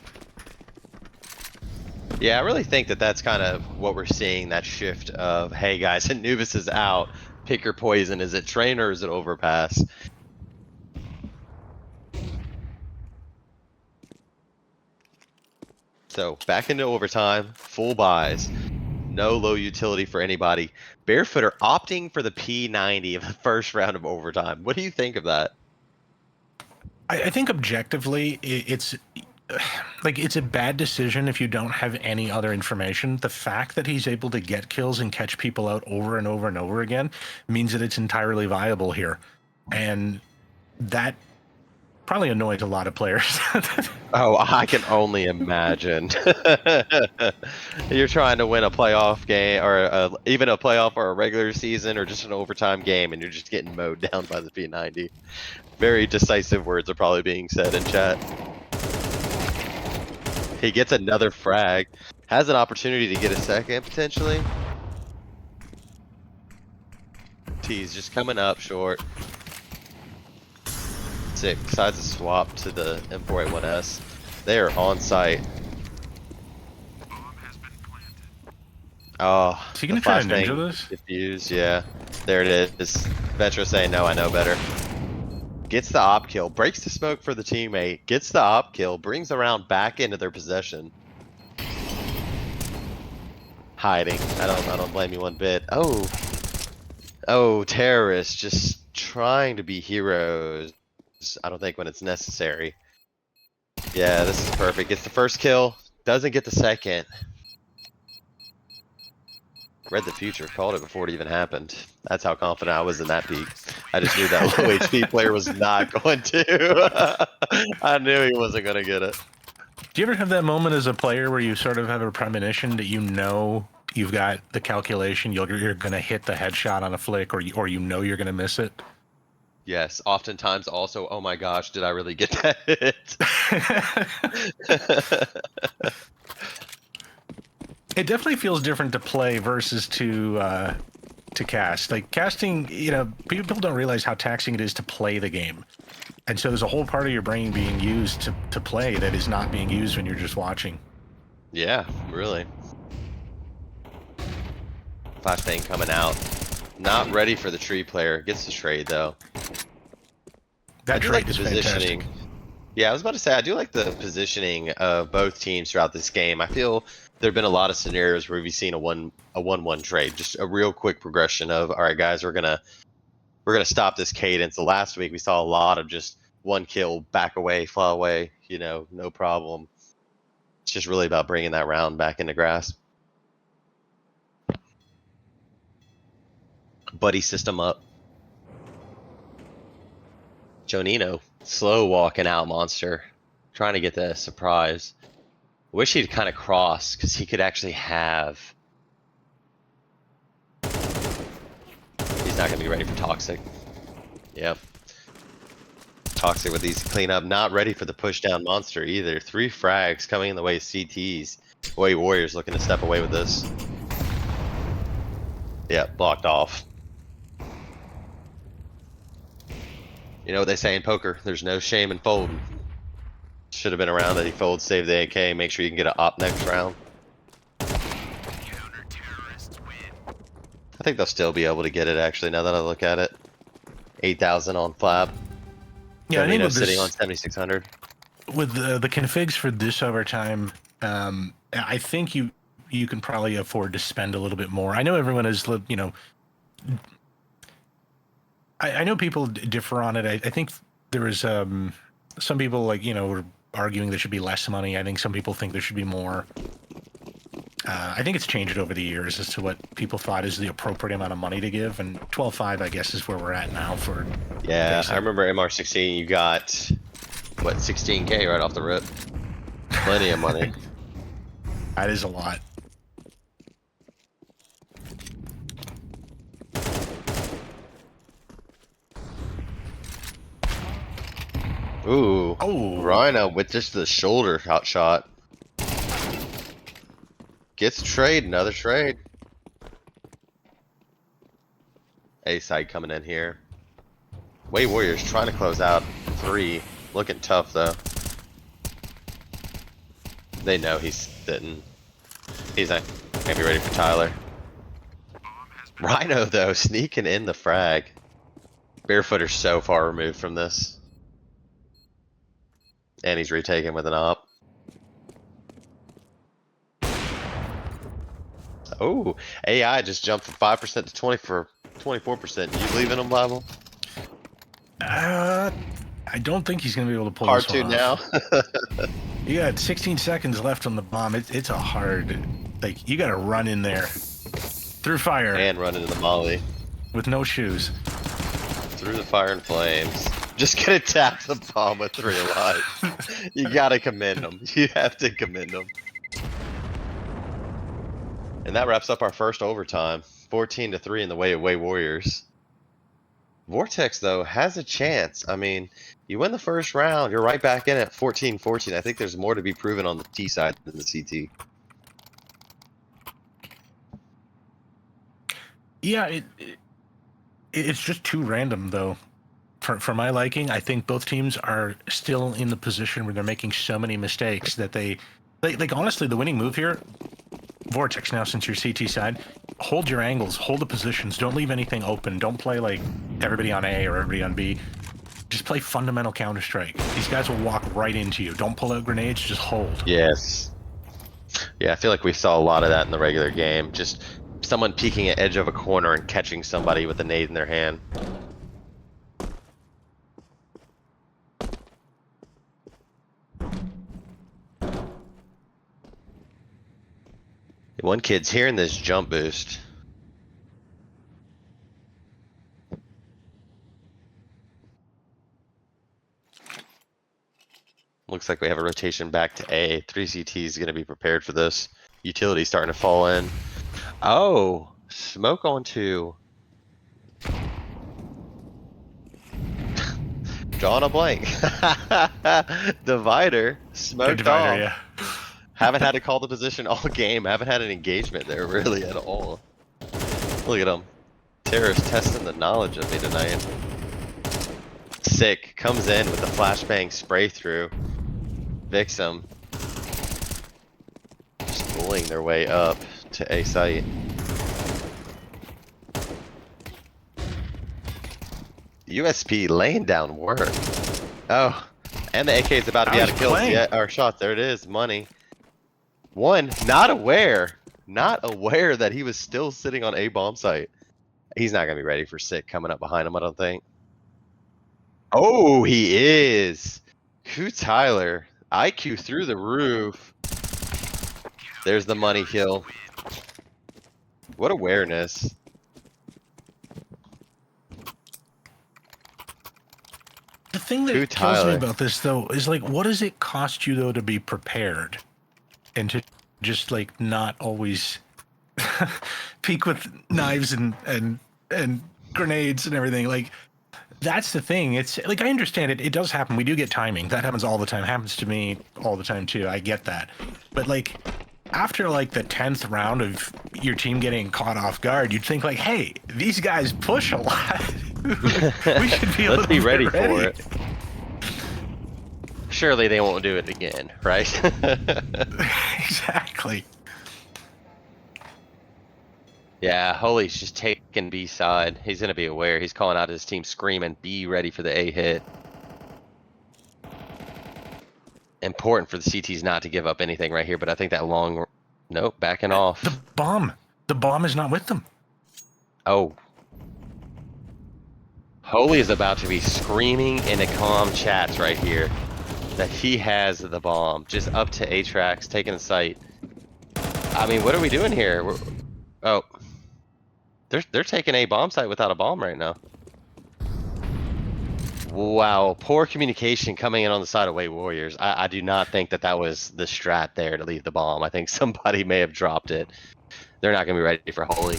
Yeah, I really think that that's kind of what we're seeing, that shift of, hey guys, Anubis is out. Pick your poison. Is it train or is it overpass? So back into overtime, full buys. No low utility for anybody. Barefooter opting for the P90 of the first round of overtime. What do you think of that? I think objectively, it's like it's a bad decision if you don't have any other information. The fact that he's able to get kills and catch people out over and over and over again means that it's entirely viable here. And that probably annoys a lot of players. Oh, I can only imagine. You're trying to win a playoff game, or even a playoff or a regular season, or just an overtime game, and you're just getting mowed down by the P90. Very decisive words are probably being said in chat. He gets another frag. Has an opportunity to get a second, potentially. T's just coming up short. Sick. Decides to swap to the M4A1S. They are on site. Oh, Is he gonna try to ninja this? Diffuse, yeah. There it is. Vetra saying, no, I know better. Gets the op kill, breaks the smoke for the teammate, gets the op kill, brings the round back into their possession. hiding. I don't blame you one bit. Oh, terrorists just trying to be heroes. I don't think when it's necessary. Yeah, this is perfect. Gets the first kill, doesn't get the second. Read the future, called it before it even happened. That's how confident I was in that peak. I just knew that low HP player was not going to. I knew he wasn't going to get it. Do you ever have that moment as a player where you sort of have a premonition that you know you've got the calculation, you're going to hit the headshot on a flick, or you know you're going to miss it? Yes, oftentimes also, oh my gosh, did I really get that hit? It definitely feels different to play versus to cast. Like casting, you know, people don't realize how taxing it is to play the game. And so there's a whole part of your brain being used to play that is not being used when you're just watching. Yeah, really. Flashbang coming out. Not ready for the tree player. Gets the trade though. That trade is positioning. fantastic. Yeah, I was about to say, I do like the positioning of both teams throughout this game. I feel there have been a lot of scenarios where we've seen a 1-1 trade, just a real quick progression of, all right, guys, we're gonna stop this cadence. The last week we saw a lot of just one kill, back away, fly away, you know, no problem. It's just really about bringing that round back into grasp. Buddy system up. Jonino, slow walking out monster, trying to get the surprise. Wish he'd kind of cross because he could actually have. He's not going to be ready for Toxic. Yep. Toxic with these cleanup. Not ready for the push down monster either. 3 frags coming in the way of CTs. Boy, Warriors looking to step away with this. Yeah, blocked off. You know what they say in poker? There's no shame in folding. Should have been around that he folds, save the AK, make sure you can get an op next round. I think they'll still be able to get it actually now that I look at it. 8,000 on Flab. Yeah, I think sitting on 7,600. With the configs for this overtime, I think you can probably afford to spend a little bit more. I know everyone is, you know, I know people differ on it. I think there is some people, like, you know, were arguing there should be less money. I think some people think there should be more. I think it's changed over the years as to what people thought is the appropriate amount of money to give, and 12.5, I guess, is where we're at now for. Yeah, I remember MR16. You got what, 16K right off the rip. Plenty of money. That is a lot. Ooh. Oh, Rhino with just the shoulder shot. Gets trade, another trade. A side coming in here. Way Warriors trying to close out 3. Looking tough though. They know he's sitting. He's not gonna be ready for Tyler. Rhino though, sneaking in the frag. Barefooter's so far removed from this. And he's retaken with an op. Oh, AI just jumped from 5% to 24%. Do you believe in him, Bible? I don't think he's going to be able to pull Hard this one to now. off. You got 16 seconds left on the bomb. It's a hard, like, you got to run in there through fire And run into the molly. with no shoes. Through the fire and flames. Just gonna tap the bomb with 3 alive. You gotta commend him. You have to commend him. And that wraps up our first overtime. 14-3 in the way of Way Warriors. Vortex, though, has a chance. I mean, you win the first round, you're right back in at 14-14. I think there's more to be proven on the T side than the CT. Yeah, it's just too random, though. For my liking, I think both teams are still in the position where they're making so many mistakes that they, like honestly, the winning move here, Vortex now, since you're CT side, hold your angles, hold the positions, don't leave anything open, don't play like everybody on A or everybody on B. Just play fundamental Counter-Strike. These guys will walk right into you. Don't pull out grenades, just hold. Yes. Yeah, I feel like we saw a lot of that in the regular game. Just someone peeking at edge of a corner and catching somebody with a nade in their hand. One kid's hearing this jump boost. Looks like we have a rotation back to A. 3CT is going to be prepared for this. Utility starting to fall in. Oh, smoke on 2. Drawing a blank. Divider smoked divider, off. yeah. Haven't had to call the position all game. Haven't had an engagement there really at all. Look at him. Terrorist testing the knowledge of me tonight. Sick comes in with the flashbang spray through. Vicks him. Just bullying their way up to A site. USP laying down work. Oh, and the AK is about to be out of kills. Yeah, or shot. There it is. Money. One, not aware that he was still sitting on A bomb site. He's not gonna be ready for sick coming up behind him, I don't think. Oh, he is. Who Tyler? IQ through the roof. There's the money kill. What awareness. The thing that kills me about this, though, is like, what does it cost you, though, to be prepared and to just like not always peek with knives and grenades and everything? Like, that's the thing. It's like, I understand it. It does happen. We do get timing. That happens all the time. It happens to me all the time too. I get that. But like, after like the 10th round of your team getting caught off guard, you'd think like, hey, these guys push a lot. We should be Let's be ready for it. Surely they won't do it again, right? Exactly. Yeah, Holy's just taking B side. He's gonna be aware. He's calling out his team screaming, be ready for the A hit. Important for the CTs not to give up anything right here, but I think that long... Nope, backing off. The bomb is not with them. Oh. Holy is about to be screaming in the comm chats right here that he has the bomb. Just up to A-Tracks, taking the site. I mean, what are we doing here? Oh. They're taking a bomb site without a bomb right now. Wow, poor communication coming in on the side of Way Warriors. I do not think that was the strat there to leave the bomb. I think somebody may have dropped it. They're not going to be ready for Holy.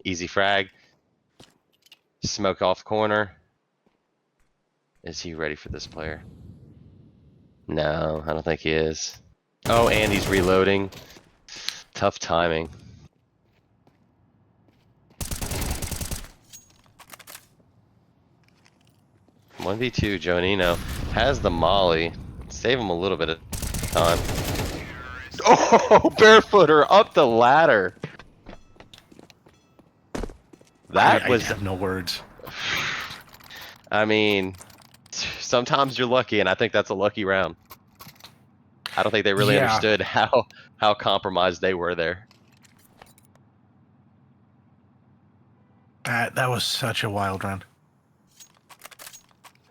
Easy frag. Smoke off corner. Is he ready for this player? No, I don't think he is. Oh, and he's reloading. Tough timing. One v 2, Jonino has the molly. Save him a little bit of time. Oh, barefooter up the ladder. That was. I have no words. I mean, sometimes you're lucky, and I think that's a lucky round. I don't think they really understood how compromised they were there. That was such a wild round.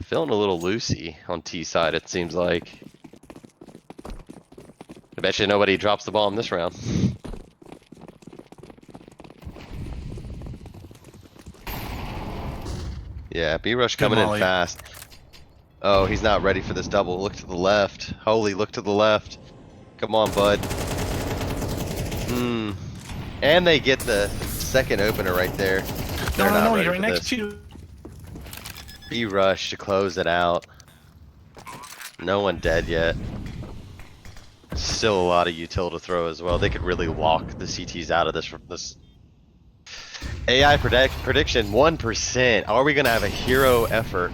Feeling a little loosey on T side, it seems like. I bet you nobody drops the bomb this round. Yeah, B-Rush coming in fast. Oh, he's not ready for this double. Look to the left. Holy, look to the left. Come on, bud. And they get the second opener right there. No, you're right next to you. B-Rush to close it out. No one dead yet. Still a lot of util to throw as well. They could really walk the CTs out of this. AI prediction 1%. Are we gonna have a hero effort?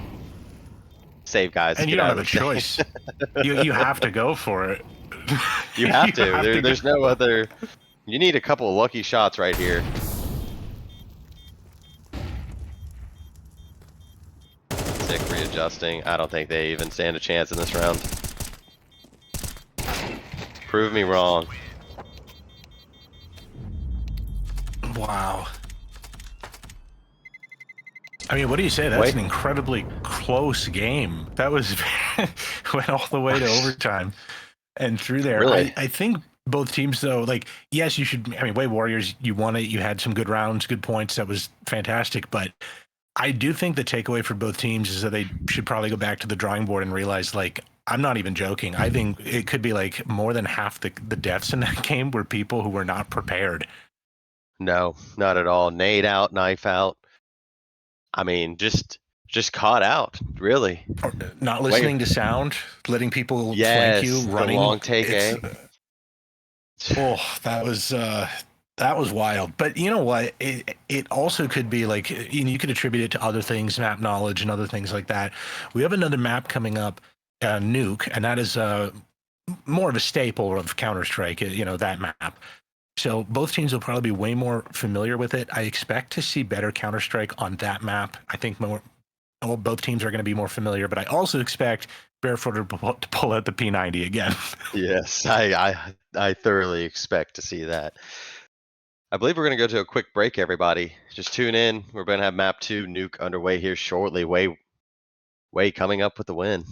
Save, guys. And you don't have a choice. you have to go for it. You have to. There's no other. You need a couple of lucky shots right here. Sick readjusting. I don't think they even stand a chance in this round. Prove me wrong. Wow. I mean, what do you say? That's Wait, an incredibly close game. That was went all the way to overtime and through there. really? I think both teams, though, like, yes, you should. I mean, Way Warriors, you won it. You had some good rounds, good points. That was fantastic. But I do think the takeaway for both teams is that they should probably go back to the drawing board and realize, like, I'm not even joking. I think it could be like more than half the deaths in that game were people who were not prepared. No, not at all. Nade out, knife out. I mean, just caught out, really. Or not Wait, listening to sound, letting people flank you, yes, the running. long take, It's eh? oh, that was wild. But you know what? It also could be like you could attribute it to other things, map knowledge and other things like that. We have another map coming up, Nuke, and that is more of a staple of Counter-Strike. That map. So both teams will probably be way more familiar with it. I expect to see better Counter-Strike on that map. I think both teams are going to be more familiar, but I also expect Barefooter to pull out the P90 again. Yes, I thoroughly expect to see that. I believe we're going to go to a quick break, everybody. Just tune in. We're going to have map 2 Nuke underway here shortly. Way coming up with the win.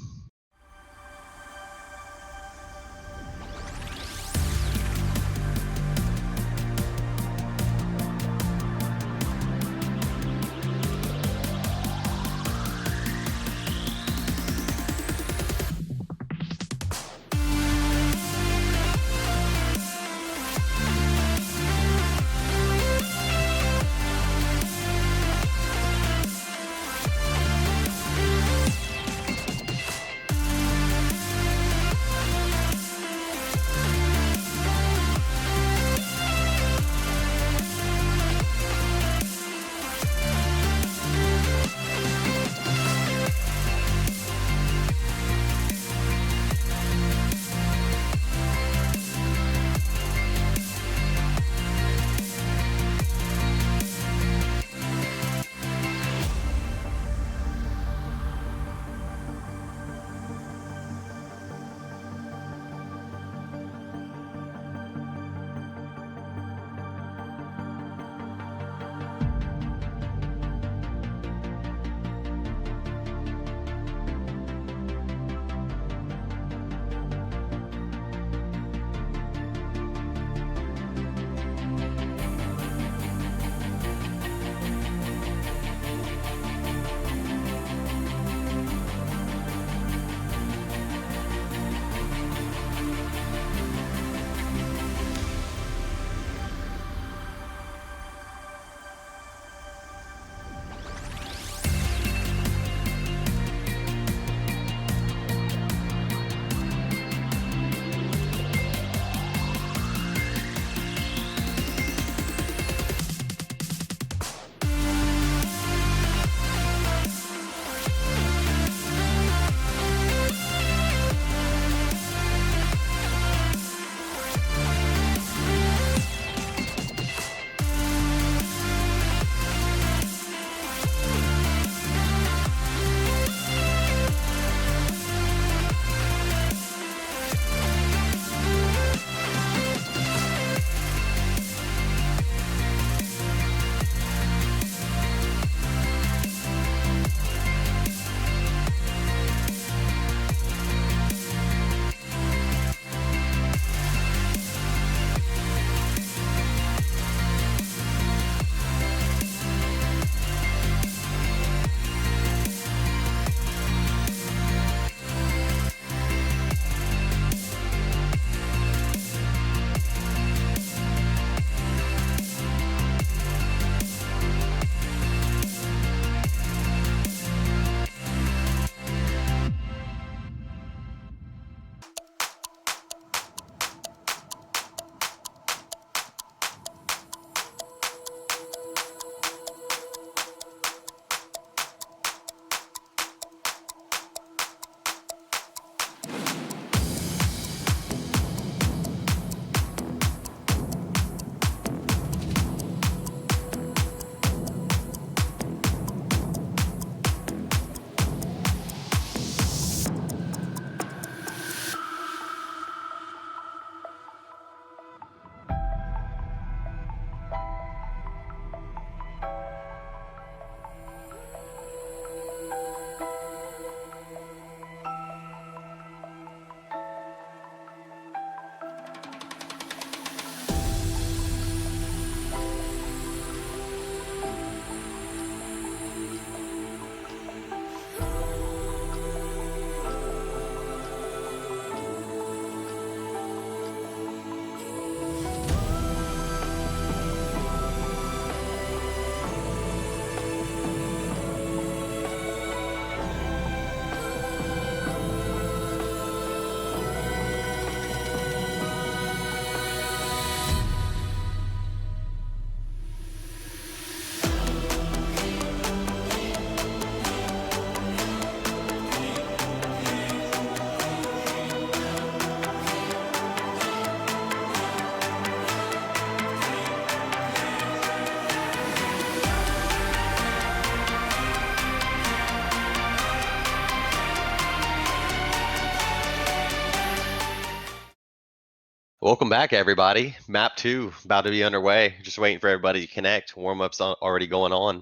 Welcome back, everybody. Map 2 about to be underway. Just waiting for everybody to connect. Warm-ups already going on.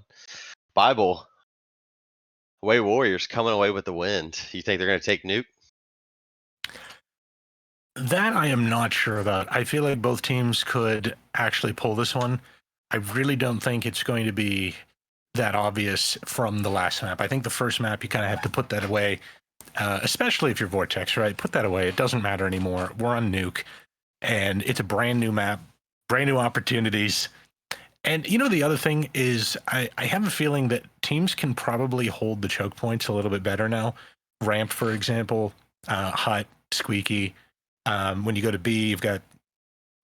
Bible, away Warriors coming away with the win. You think they're going to take Nuke? That I am not sure about. I feel like both teams could actually pull this one. I really don't think it's going to be that obvious from the last map. I think the first map, you kind of have to put that away, especially if you're Vortex, right? Put that away. It doesn't matter anymore. We're on Nuke, and it's a brand new map, brand new opportunities. And you know, the other thing is I have a feeling that teams can probably hold the choke points a little bit better now. Ramp, for example, Hut, Squeaky. When you go to B, you've got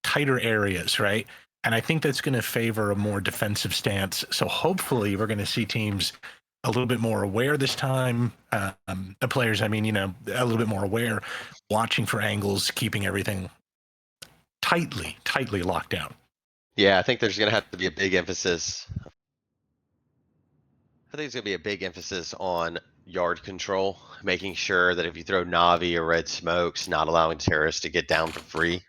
tighter areas, right? And I think that's going to favor a more defensive stance. So hopefully we're going to see teams a little bit more aware this time. The players, I mean, you know, a little bit more aware, watching for angles, keeping everything tightly locked down. Yeah, I think there's going to have to be a big emphasis. I think it's going to be a big emphasis on yard control, making sure that if you throw Navi or red smokes, not allowing terrorists to get down for free.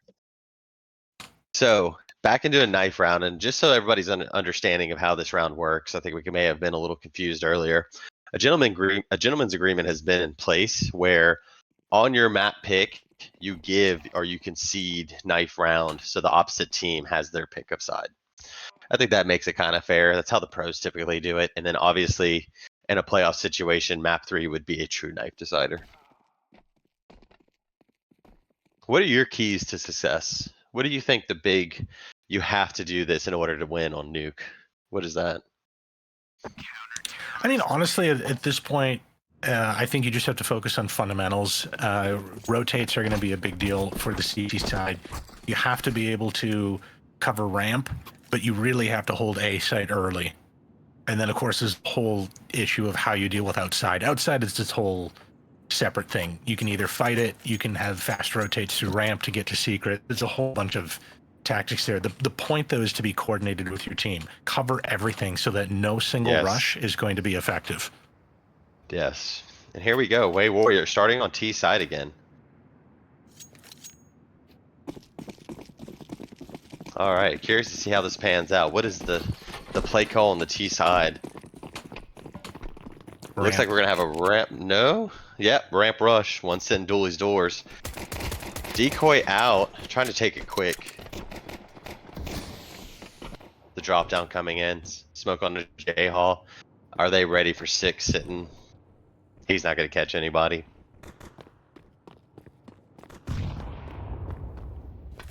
So back into a knife round, and just so everybody's understanding of how this round works, I think we may have been a little confused earlier. A gentleman's agreement has been in place where on your map pick, you give or you concede knife round, so the opposite team has their pickup side. I think that makes it kind of fair. That's how the pros typically do it. And then obviously in a playoff situation, map 3 would be a true knife decider. What are your keys to success? What do you think the big, you have to do this in order to win on Nuke? What is that? I mean, honestly, at this point, I think you just have to focus on fundamentals. Rotates are going to be a big deal for the CT side. You have to be able to cover ramp, but you really have to hold A site early. And then, of course, there's the whole issue of how you deal with outside. Outside is this whole separate thing. You can either fight it, you can have fast rotates through ramp to get to secret. There's a whole bunch of tactics there. The point, though, is to be coordinated with your team. Cover everything so that no single rush is going to be effective. Yes. And here we go. Way Warrior starting on T side again. All right. Curious to see how this pans out. What is the play call on the T side? Ramp. Looks like we're going to have a ramp. No? Yep. Ramp rush. One sitting Dooley's doors. Decoy out. Trying to take it quick. The drop down coming in. Smoke on the J Hall. Are they ready for 6 sitting? He's not going to catch anybody.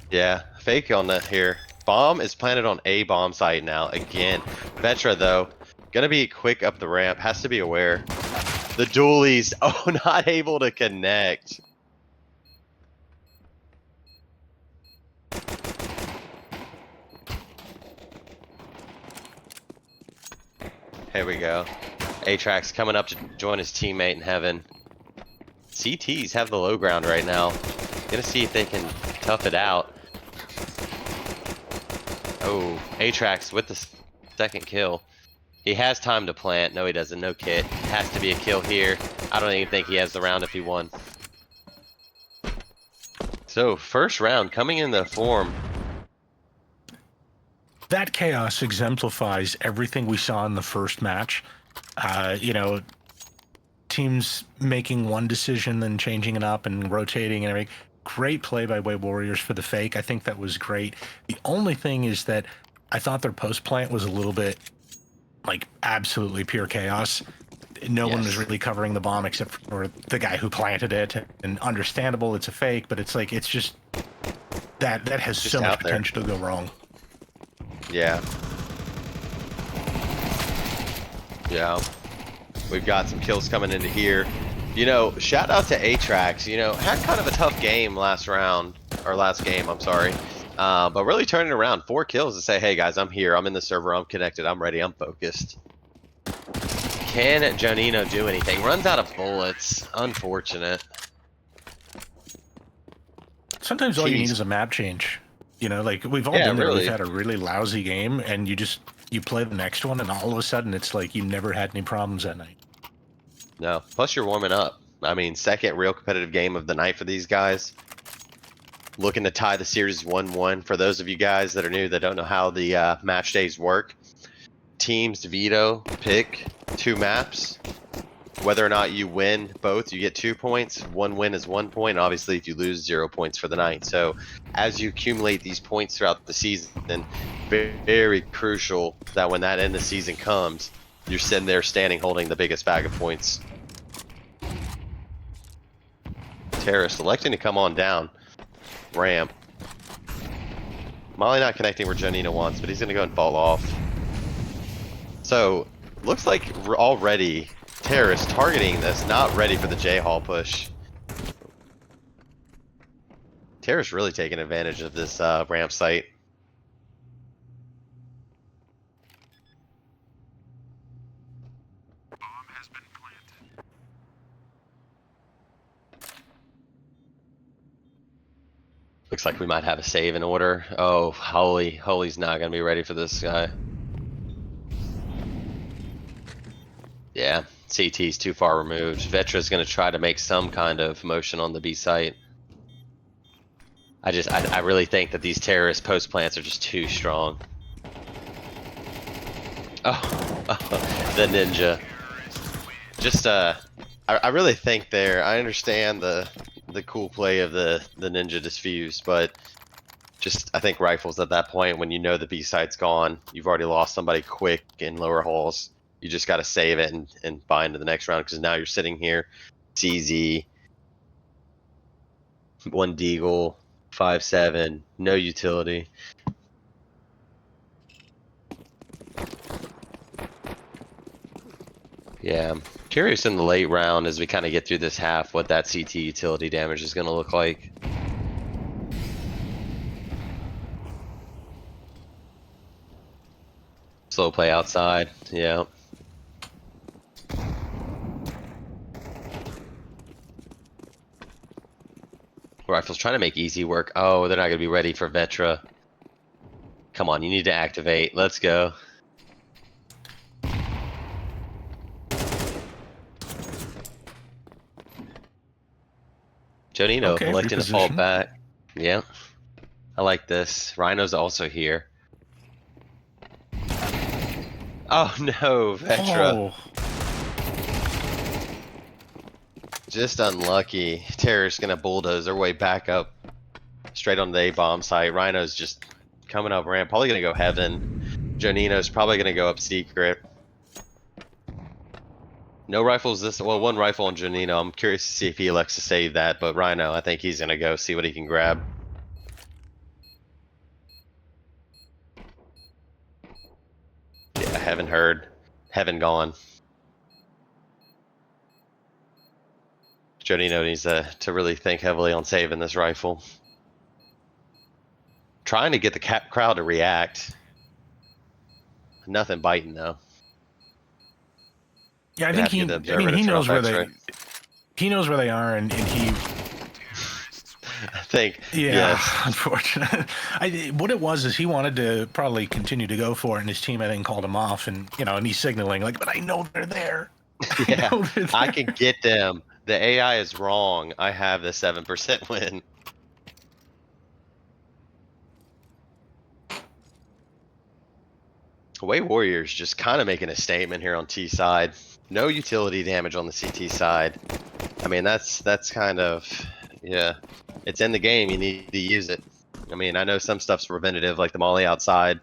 Yeah, fake on that here. Bomb is planted on A bomb site now again. Vetra though, gonna be quick up the ramp. Has to be aware. The dualies, oh, not able to connect. Here we go. A-Trax coming up to join his teammate in heaven. CTs have the low ground right now. Gonna see if they can tough it out. Oh, A-Trax with the second kill. He has time to plant. No, he doesn't. No kit. Has to be a kill here. I don't even think he has the round if he won. So, first round coming in the form. That chaos exemplifies everything we saw in the first match. You know, teams making one decision, then changing it up and rotating and everything. Great play by Way Warriors for the fake. I think that was great. The only thing is that I thought their post plant was a little bit like absolutely pure chaos. No one was really covering the bomb except for the guy who planted it. And understandable, it's a fake, but it's like it's just that has so much potential to go wrong. Yeah. Yeah. We've got some kills coming into here. You know, shout out to A-Trax. You know, had kind of a tough game last round, or last game, I'm sorry. But really turning around. 4 kills to say, hey guys, I'm here. I'm in the server. I'm connected. I'm ready. I'm focused. Can Jonino do anything? Runs out of bullets. Unfortunate. Sometimes all you need is a map change. You know, like we've all been there. We've had a really lousy game, and you play the next one, and all of a sudden it's like you never had any problems that night. No. Plus you're warming up. I mean, second real competitive game of the night for these guys. looking to tie the series 1-1. For those of you guys that are new that don't know how the match days work, teams veto pick 2 maps. Whether or not you win both, you get 2 points. 1 win is 1 point. Obviously, if you lose, 0 points for the night. So as you accumulate these points throughout the season, very, very crucial that when that end of the season comes, you're sitting there standing holding the biggest bag of points. Terrorist electing to come on down. Ramp. Molly not connecting where Janina wants, but he's going to go and fall off. So, looks like already Terrorist targeting this, not ready for the J-Hall push. Terrorist really taking advantage of this ramp site. Looks like we might have a save in order. Oh, Holy's not going to be ready for this guy. Yeah, CT's too far removed. Vetra's going to try to make some kind of motion on the B site. I really think that these terrorist post plants are just too strong. Oh, the ninja. Just I really think I understand the cool play of the ninja diffuse, but just I think rifles at that point when you know the B site's gone, you've already lost somebody quick in lower halls. You just got to save it and buy into the next round because now you're sitting here, CZ, 1 Deagle, 5-7, no utility. Yeah, I'm curious in the late round as we kind of get through this half what that CT utility damage is going to look like. Slow play outside, yeah. Rifles trying to make easy work. Oh, they're not going to be ready for Vetra. Come on, you need to activate. Let's go. Jonino electing to fall back. Yeah. I like this. Rhino's also here. Oh no, Vetra. Oh. Just unlucky. Terror's gonna bulldoze their way back up straight on the A-bomb site. Rhino's just coming up ramp. Probably gonna go heaven. Jonino's probably gonna go up secret. No rifles this, well, 1 rifle on Jonino. I'm curious to see if he elects to save that, but Rhino, I think he's gonna go see what he can grab. Yeah, haven't heard. Haven't gone. Jonino needs to really think heavily on saving this rifle. Trying to get the crowd to react. Nothing biting though. Yeah, I think he knows where he knows where they are, and he. I think. Yeah, yes. Unfortunately, what it was is he wanted to probably continue to go for it, and his team I think called him off, and and he's signaling like, "But I know they're there." Yeah, I can get them. The AI is wrong. I have the 7% win. Away Warriors just kind of making a statement here on T side. No utility damage on the CT side. I mean, that's kind of, yeah, it's in the game. You need to use it. I mean, I know some stuff's preventative, like the molly outside,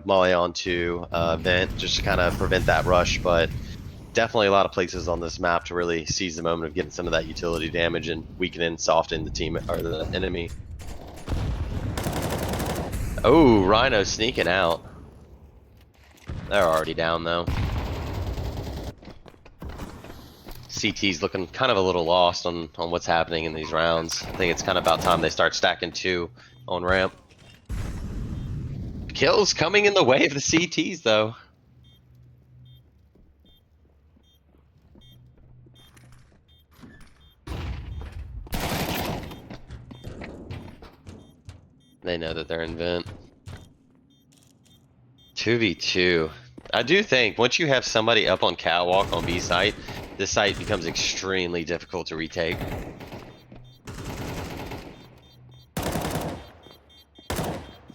molly onto vent, just to kind of prevent that rush, but definitely a lot of places on this map to really seize the moment of getting some of that utility damage and weakening, soften the team or the enemy. Oh, Rhino sneaking out. They're already down though. CT's looking kind of a little lost on what's happening in these rounds. I think it's kind of about time they start stacking 2 on ramp. Kills coming in the way of the CTs though. They know that they're in vent. 2v2. I do think once you have somebody up on catwalk on B site, this site becomes extremely difficult to retake.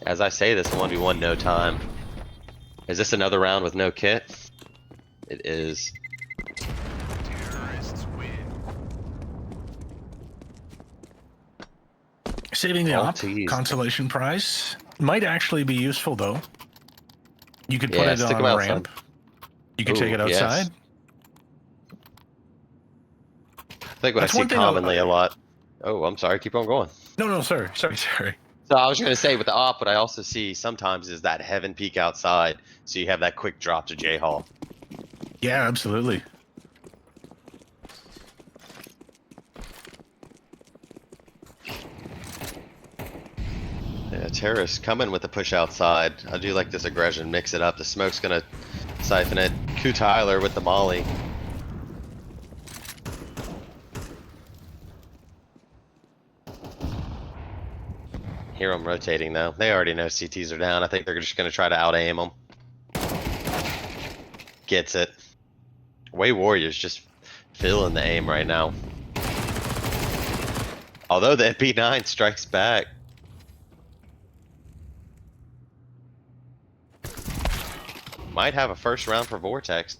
As I say this, 1v1 no time. Is this another round with no kit? It is. Saving the All op teased. consolation prize might actually be useful though. You could put Yeah, it stick on 'em a outside. ramp. You could take Ooh, it outside. yes. I think what That's I see one thing. commonly a lot. Oh, I'm sorry. Keep on going. No, sorry. So I was going to say with the op, what I also see sometimes is that heaven peak outside. So you have that quick drop to J Hall. Yeah, absolutely. Yeah, terrorists coming with the push outside. I do like this aggression. Mix it up. The smoke's going to siphon it. Q Tyler with the molly. Hear them rotating though. They already know CTs are down. I think they're just going to try to out aim them. Gets it. Way Warriors just feeling the aim right now. Although the MP9 strikes back. Might have a first round for Vortex.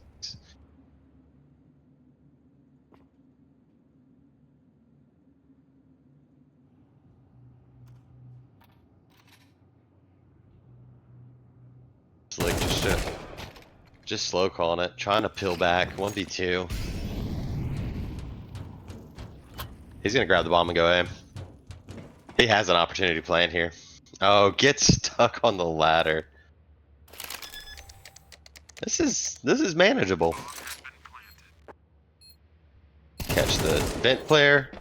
Slick just slow calling it, trying to peel back. 1v2. He's gonna grab the bomb and go aim. He has an opportunity playing here. Oh, gets stuck on the ladder. This is manageable. Catch the vent player.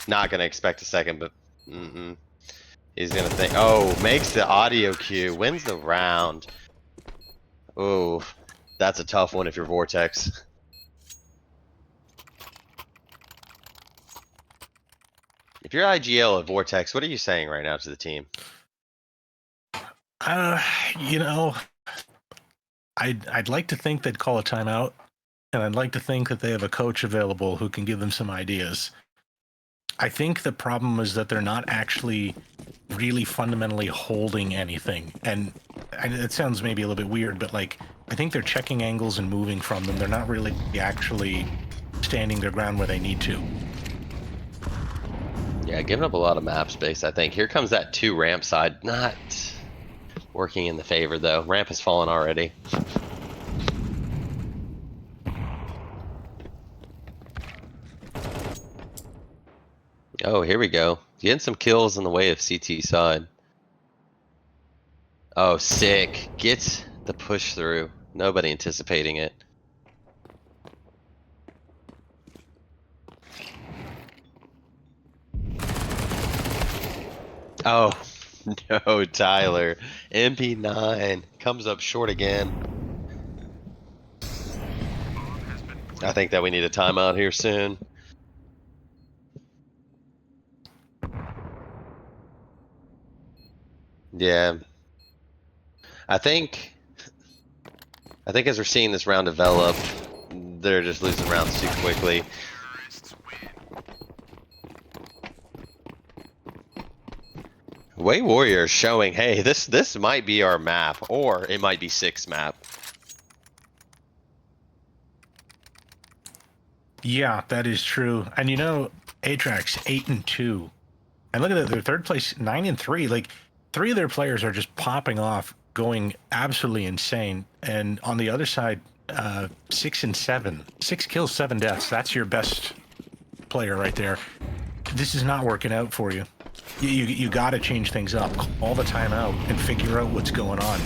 Not gonna expect a second, but he's gonna think. Oh, makes the audio cue. Wins the round. Oh, that's a tough one if you're Vortex. If you're IGL at Vortex, what are you saying right now to the team? You know, I'd like to think they'd call a timeout, and I'd like to think that they have a coach available who can give them some ideas. I think the problem is that they're not actually really fundamentally holding anything. And it sounds maybe a little bit weird, but like, I think they're checking angles and moving from them. They're not really actually standing their ground where they need to. Yeah, giving up a lot of map space, I think. Here comes that 2 ramp side. Not working in the favor, though. Ramp has fallen already. Oh, here we go. Getting some kills in the way of CT side. Oh, sick. Gets the push through. Nobody anticipating it. Oh, no, Tyler. MP9 comes up short again. I think that we need a timeout here soon. Yeah. I think as we're seeing this round develop, they're just losing rounds too quickly. Way Warriors showing, hey, this might be our map, or it might be 6 map. Yeah, that is true. And you know, Atrax 8-2, and look at that, their third place 9-3. Like, 3 of their players are just popping off, going absolutely insane. And on the other side, 6-7, 6 kills, 7 deaths. That's your best player right there. This is not working out for you. You got to change things up. Call the timeout and figure out what's going on.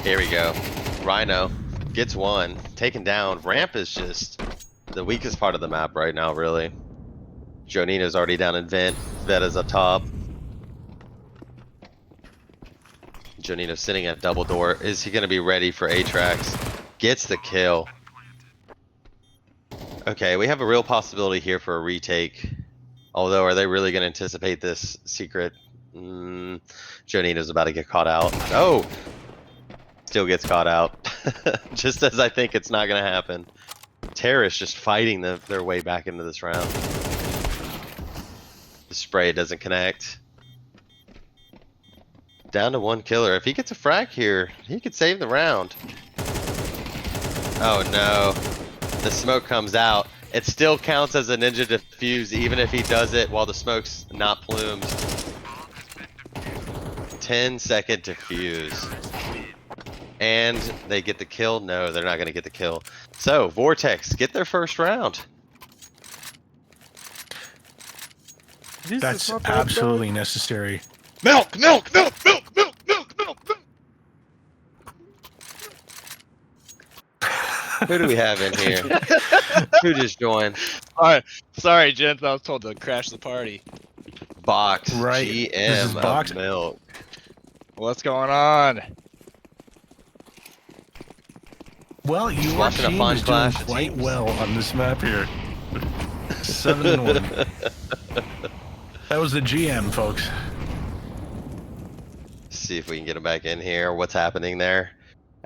Here we go. Rhino gets one, taken down. Ramp is just the weakest part of the map right now, really. Jonino's already down in vent. Vetta's up top. Jonino sitting at double door. Is he going to be ready for Atrax? Gets the kill. Okay, we have a real possibility here for a retake. Although, are they really going to anticipate this secret? Jonino's about to get caught out. Oh! Still gets caught out. Just as I think it's not going to happen. terrorists just fighting their way back into this round. The spray doesn't connect. Down to 1 killer. If he gets a frag here, he could save the round. Oh no. The smoke comes out. It still counts as a ninja defuse even if he does it while the smoke's not plumed. 10-second defuse. And they get the kill? No, they're not going to get the kill. So, Vortex, get their first round. That's absolutely necessary. Milk, milk, milk, milk, milk, milk, milk, milk. Who do we have in here? Who just joined? Alright, sorry, gents. I was told to crash the party. Box. Right. This is GM Box. of Milk. What's going on? Well, your watching a team fun is doing clash of quite teams. well on this map here. 7-1. That was the GM, folks. See if we can get him back in here. What's happening there?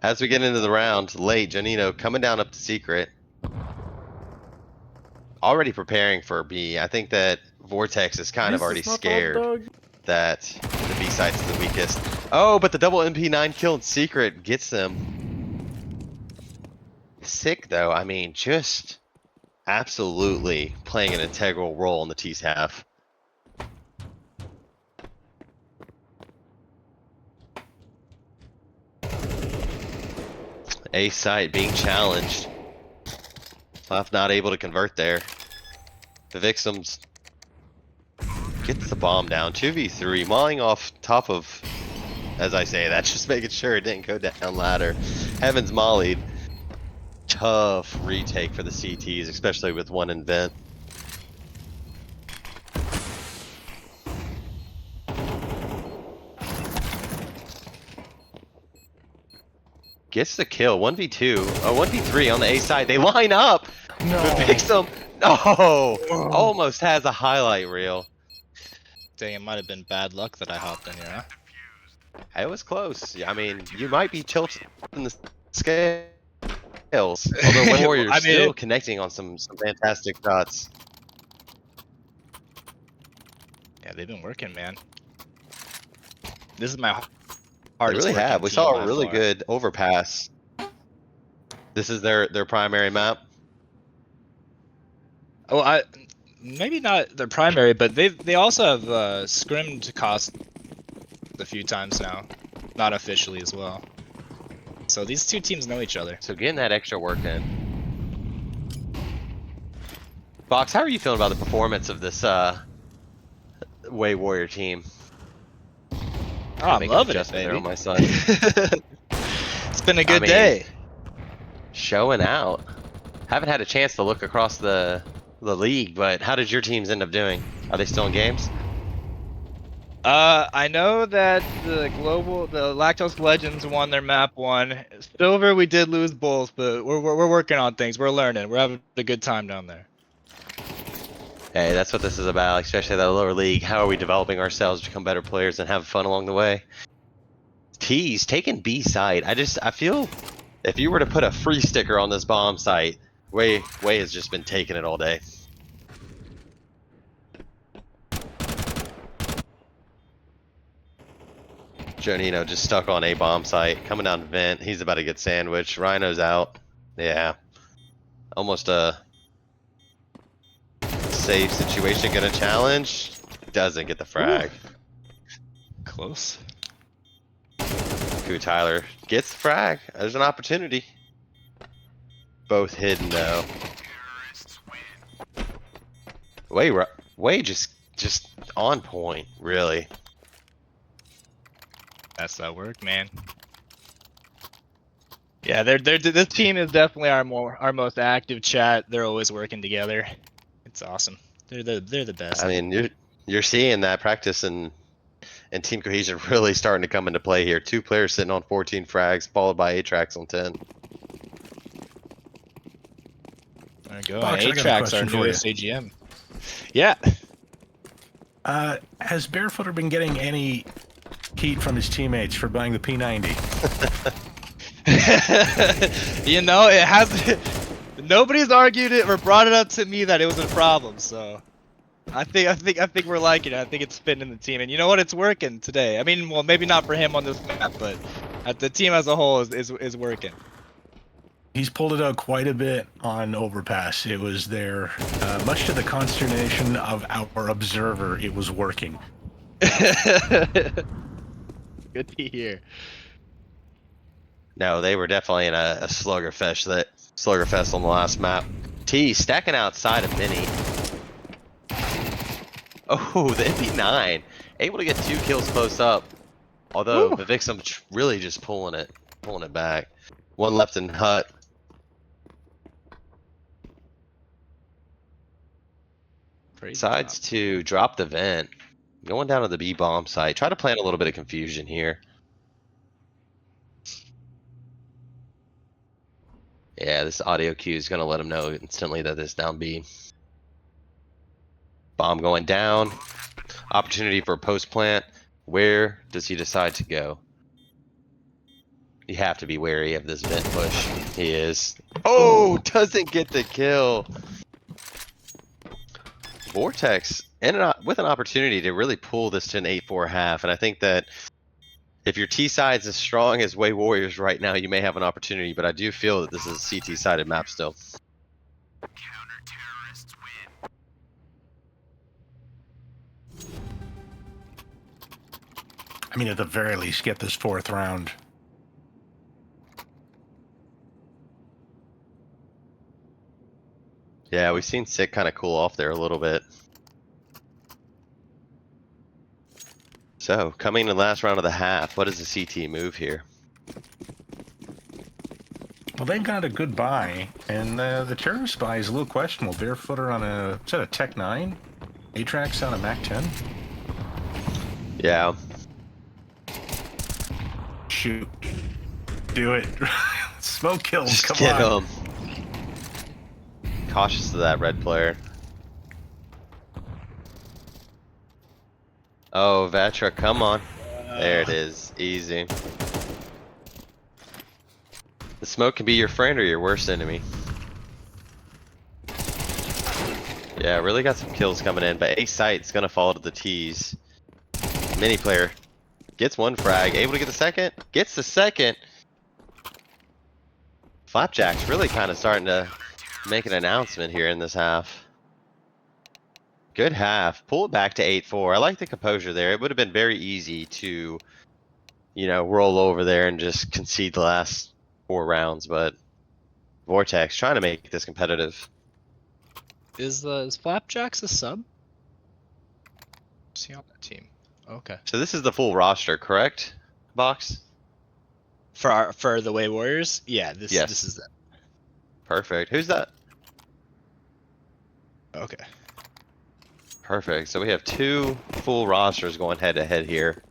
As we get into the round, late, Janino coming down up to secret. Already preparing for B. I think that Vortex is kind of already scared that the B site's the weakest. Oh, but the double MP9 kill in secret gets them. Sick though, I mean, just absolutely playing an integral role in the T's half. A site being challenged. Flap not able to convert there. The Vixens gets the bomb down. 2v3, mauling off top of, as I say, that's just making sure it didn't go down ladder. Heaven's mollied. Tough retake for the CTs, especially with one in vent. Gets the kill. 1v2, 1v3 on the A side. They line up. No. Picks them. Oh, almost has a highlight reel. Dang, it might have been bad luck that I hopped in here, huh? It was close. I mean, you might be tilted in the scales. Although Warriors I mean, still connecting on some fantastic shots. Yeah, they've been working, man. This is my They hardest. really have. working We team saw by a really far. good overpass. This is their primary map. Oh, maybe not their primary, but they also have scrimmed COS a few times now, not officially as well. So these two teams know each other. So getting that extra work in. Box, how are you feeling about the performance of this Way Warrior team? Oh, I'm Make an loving it, adjustment there baby. on my side. It's been a good mean, day. Showing out. Haven't had a chance to look across the league, but how did your teams end up doing? Are they still in games? I know that the Lactose Legends won their map 1. Silver, we did lose both, but we're working on things. We're learning. We're having a good time down there. Hey, that's what this is about, especially that lower league. How are we developing ourselves to become better players and have fun along the way? T's taking B side. I feel if you were to put a free sticker on this bomb site, Way has just been taking it all day. Jonino just stuck on A bomb site, coming down to vent. He's about to get sandwiched. Rhino's out. Yeah. Almost a safe situation. Gonna challenge. Doesn't get the frag. Close. Tyler gets the frag. There's an opportunity. Both hidden though. Way just on point, really. That's that work, man. Yeah, this team is definitely our most active chat. They're always working together. It's awesome. They're the best. I mean, you're seeing that practice and team cohesion really starting to come into play here. 2 players sitting on 14 frags, followed by A-Trax on 10. There you go. Box, I got a A-Trax, our question for newest AGM. Yeah. Has Barefooter been getting any heat from his teammates for buying the P90? You know, it has Nobody's argued it or brought it up to me that it was a problem. So I think we're liking it. I think it's fitting in the team, and you know what? It's working today. I mean, well, maybe not for him on this map, but the team as a whole is working. He's pulled it out quite a bit on Overpass. It was there, much to the consternation of our observer. It was working. Good to hear. No, they were definitely in a sluggerfest on the last map. T stacking outside of Mini. Oh, the MP9 able to get 2 kills close up. Although Woo. the Vixen really just pulling it back. One left in hut. Decides to drop the vent. Going down to the B bomb site. Try to plant a little bit of confusion here. Yeah, this audio cue is going to let him know instantly that this down B. Bomb going down. Opportunity for a post plant. Where does he decide to go? You have to be wary of this vent push. He is. Oh, doesn't get the kill. Vortex with an opportunity to really pull this to an 8-4 half, and I think that if your T side's as strong as Way Warriors right now, you may have an opportunity, but I do feel that this is a CT sided map still. I mean, at the very least, get this 4th round. Yeah, we've seen Sick kind of cool off there a little bit. So, coming in the last round of the half, what is the CT move here? Well, they got a good buy, and the terrorist buy is a little questionable. Barefooter on a, is that a Tech 9? Atrax on a Mac 10? Yeah. Shoot. Do it. Smoke kills, Just come get on. him. Cautious of that red player. Oh, Vatra, come on. There it is. Easy. The smoke can be your friend or your worst enemy. Yeah, really got some kills coming in, but A site's gonna fall to the T's. Mini player gets 1 frag, able to get the second, gets the second. Flapjack's really kind of starting to make an announcement here in this half. Good half. Pull it back to 8-4. I like the composure there. It would have been very easy to, you know, roll over there and just concede the last 4 rounds, but Vortex trying to make this competitive. Is Flapjacks a sub? Is he on that team? Okay. So this is the full roster, correct, Box? For the Way Warriors? Yeah, this Yes. this is it. Perfect. Who's that? Okay. Perfect. So we have 2 full rosters going head to head here.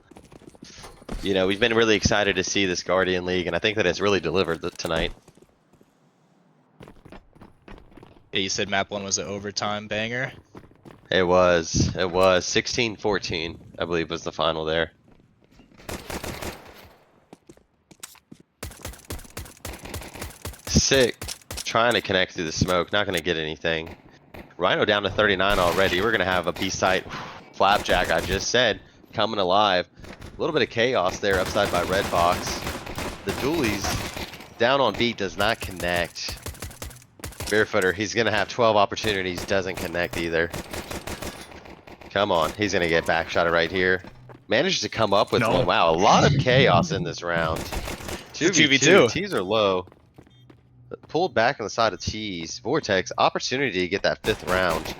You know, we've been really excited to see this Guardian League, and I think that it's really delivered tonight. Yeah, you said map 1 was an overtime banger. It was 16-14, I believe was the final there. Sick. Trying to connect through the smoke, not going to get anything. Rhino down to 39 already. We're going to have a B-site Flapjack, I just said, coming alive. A little bit of chaos there upside by Red Box. The dualies down on beat does not connect. Barefooter, he's going to have 12 opportunities, doesn't connect either. Come on, he's going to get backshotted right here. Managed to come up with one. Wow, a lot of chaos in this round. 2v2. T's are low. Pulled back on the side of T's. Vortex, opportunity to get that 5th round.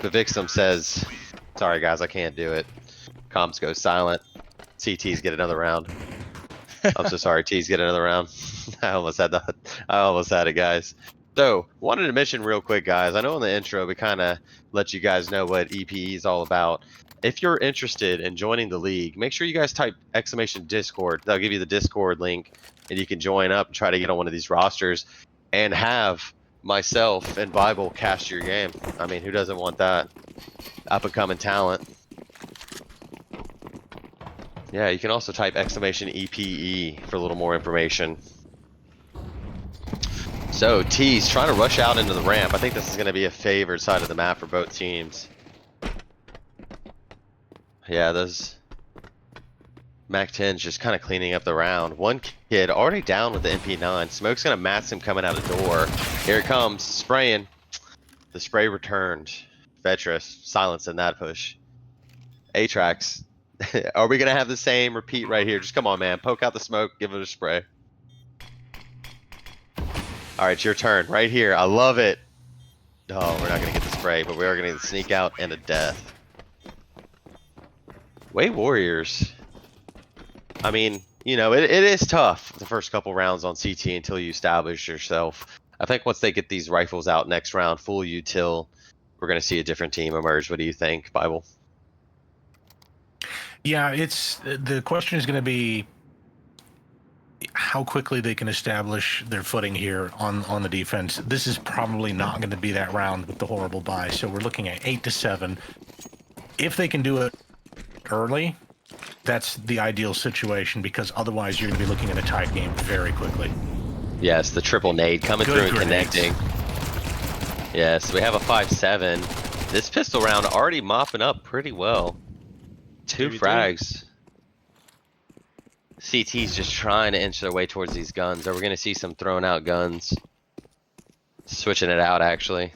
The Vixen says, sorry guys, I can't do it. Comms goes silent. CT's get another round. I'm so sorry, T's get another round. I almost had it, guys. So, wanted to mention real quick, guys. I know in the intro we kind of let you guys know what EPE is all about. If you're interested in joining the league, make sure you guys type !Discord. That'll give you the Discord link, and you can join up and try to get on one of these rosters and have myself and Bible cast your game. I mean, who doesn't want that? Up and coming talent. Yeah, you can also type !EPE for a little more information. So T's trying to rush out into the ramp. I think this is going to be a favored side of the map for both teams. Yeah, those Mac 10's just kind of cleaning up the round. One kid already down with the MP9. Smoke's going to mask him coming out the door. Here it comes, spraying. The spray returned. Vetra silencing that push. Atrax. Are we going to have the same repeat right here? Just come on, man. Poke out the smoke. Give it a spray. All right, your turn right here. I love it. Oh, we're not going to get the spray, but we are going to get the sneak out and a death. Way Warriors. I mean, you know, it is tough the first couple rounds on CT until you establish yourself. I think once they get these rifles out next round, full util, we're going to see a different team emerge. What do you think, Bible? Yeah, the question is going to be how quickly they can establish their footing here on the defense. This is probably not going to be that round with the horrible buy, so we're looking at 8-7. If they can do it early, that's the ideal situation, because otherwise you're going to be looking at a tied game very quickly. Yes, the triple nade coming through and connecting. Yes, we have a 5-7. This pistol round already mopping up pretty well. 2 frags. CT's just trying to inch their way towards these guns. Are we going to see some thrown out guns? Switching it out, actually.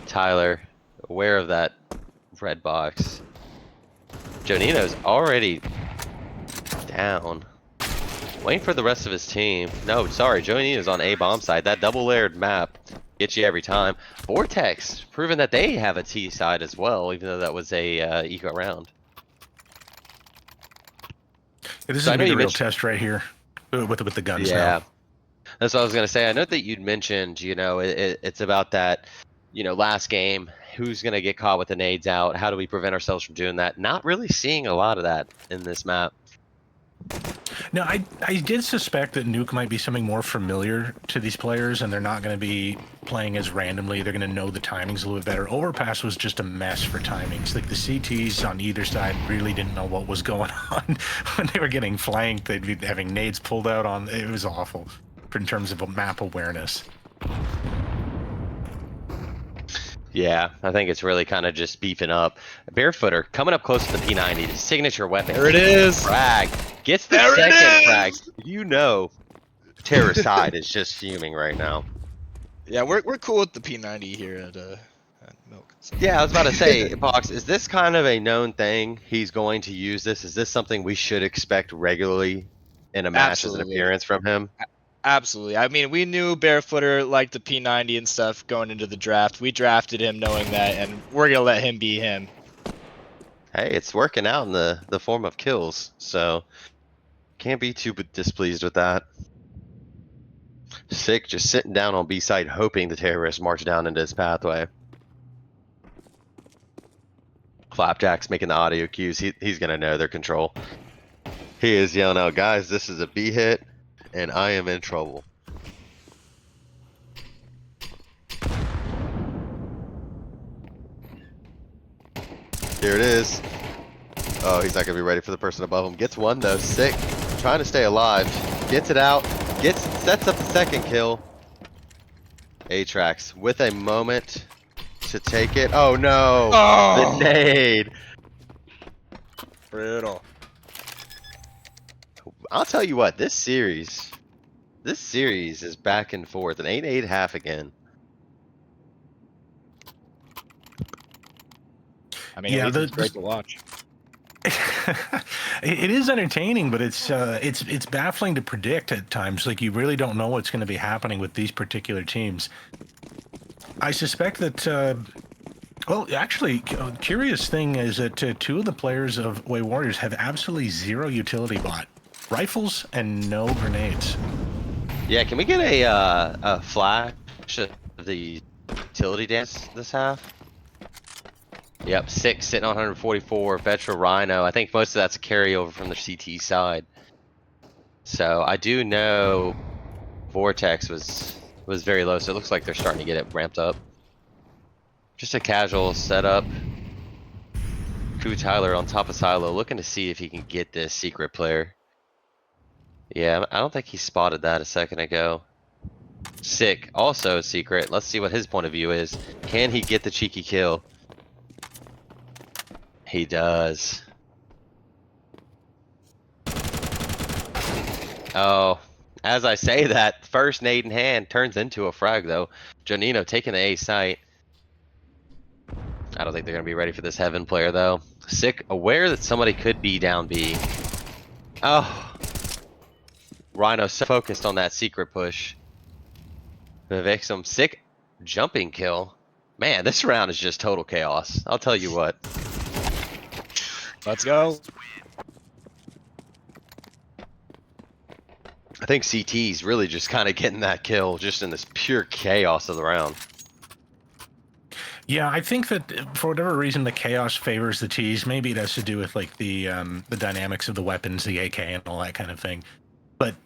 Tyler, aware of that red box. Jonino's already down. Waiting for the rest of his team. No, sorry, Jonino's on A bomb side. That double layered map gets you every time. Vortex, proving that they have a T side as well, even though that was a eco round. Yeah, this is a real test right here with the guns. Yeah, now. That's what I was gonna say. I know that you'd mentioned, you know, it's about that, you know, last game. Who's gonna get caught with the nades out? How do we prevent ourselves from doing that? Not really seeing a lot of that in this map. No, I did suspect that Nuke might be something more familiar to these players, and they're not going to be playing as randomly. They're going to know the timings a little bit better. Overpass was just a mess for timings. Like the CTs on either side really didn't know what was going on. When they were getting flanked, they'd be having nades pulled out on. It was awful in terms of map awareness. Yeah, I think it's really kind of just beefing up. Barefooter coming up close to the P90, the signature weapon. There it is. Frag. Gets the second frag. You know, Terror side is just fuming right now. Yeah, we're cool with the P90 here at Milk. So. Yeah, I was about to say, Box, is this kind of a known thing? He's going to use this. Is this something we should expect regularly in a match as an appearance from him? Absolutely. I mean, we knew Barefooter liked the P90 and stuff going into the draft. We drafted him knowing that, and we're gonna let him be him. Hey, it's working out in the form of kills, so can't be too displeased with that. Sick, just sitting down on B side, hoping the terrorists march down into his pathway. Flapjack's making the audio cues. He's gonna know their control. He is yelling out, guys, this is a B hit, and I am in trouble. Here it is. Oh, he's not gonna be ready for the person above him. Gets one though, sick. Trying to stay alive. Gets it out. Sets up the second kill. Atrax with a moment to take it. Oh no! Oh! The nade. Brutal. I'll tell you what, this series is back and forth. An 8-8 again. I mean, yeah, it's great to watch. It is entertaining, but it's baffling to predict at times. Like, you really don't know what's going to be happening with these particular teams. I suspect that. Well, actually, curious thing is that two of the players of Way Warriors have absolutely zero utility bot, rifles and no grenades. Yeah, can we get a flash of the utility dance this half? Yep, 6 sitting on 144, Vetra Rhino. I think most of that's a carryover from the CT side. So I do know Vortex was very low, so it looks like they're starting to get it ramped up. Just a casual setup. Tyler on top of Silo, looking to see if he can get this secret player. Yeah, I don't think he spotted that a second ago. Sick. Also secret. Let's see what his point of view is. Can he get the cheeky kill? He does. Oh, as I say that, first nade in hand turns into a frag though. Janino taking the A site. I don't think they're gonna be ready for this heaven player though. Sick, aware that somebody could be down B. Oh, Rhino so focused on that secret push. Vivek some sick jumping kill. Man, this round is just total chaos. I'll tell you what. Let's go. I think CT's really just kind of getting that kill just in this pure chaos of the round. Yeah, I think that for whatever reason the chaos favors the T's. Maybe it has to do with like the dynamics of the weapons, the AK, and all that kind of thing. But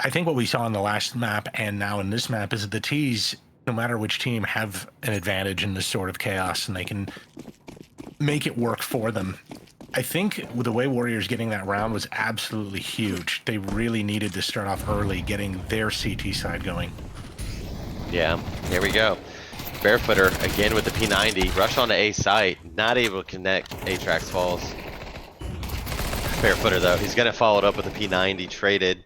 I think what we saw in the last map and now in this map is that the T's, no matter which team, have an advantage in this sort of chaos, and they can make it work for them. I think the way Warriors getting that round was absolutely huge. They really needed to start off early, getting their CT side going. Yeah, here we go. Barefooter again with the P90. Rush onto A site. Not able to connect. Atrax falls. Barefooter though. He's gonna follow it up with the P90 traded.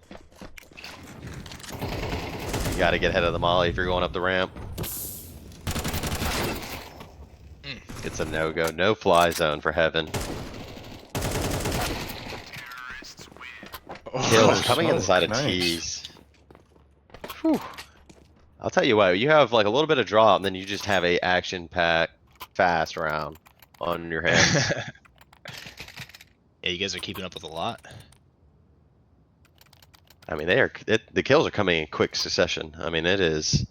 You gotta get ahead of the molly if you're going up the ramp. It's a no-go. No fly zone for heaven. Kills coming in the side of T's. Whew. I'll tell you what, you have like a little bit of drop, and then you just have a action-packed, fast round on your hands. Yeah, you guys are keeping up with a lot. I mean, the kills are coming in quick succession. I mean, it is.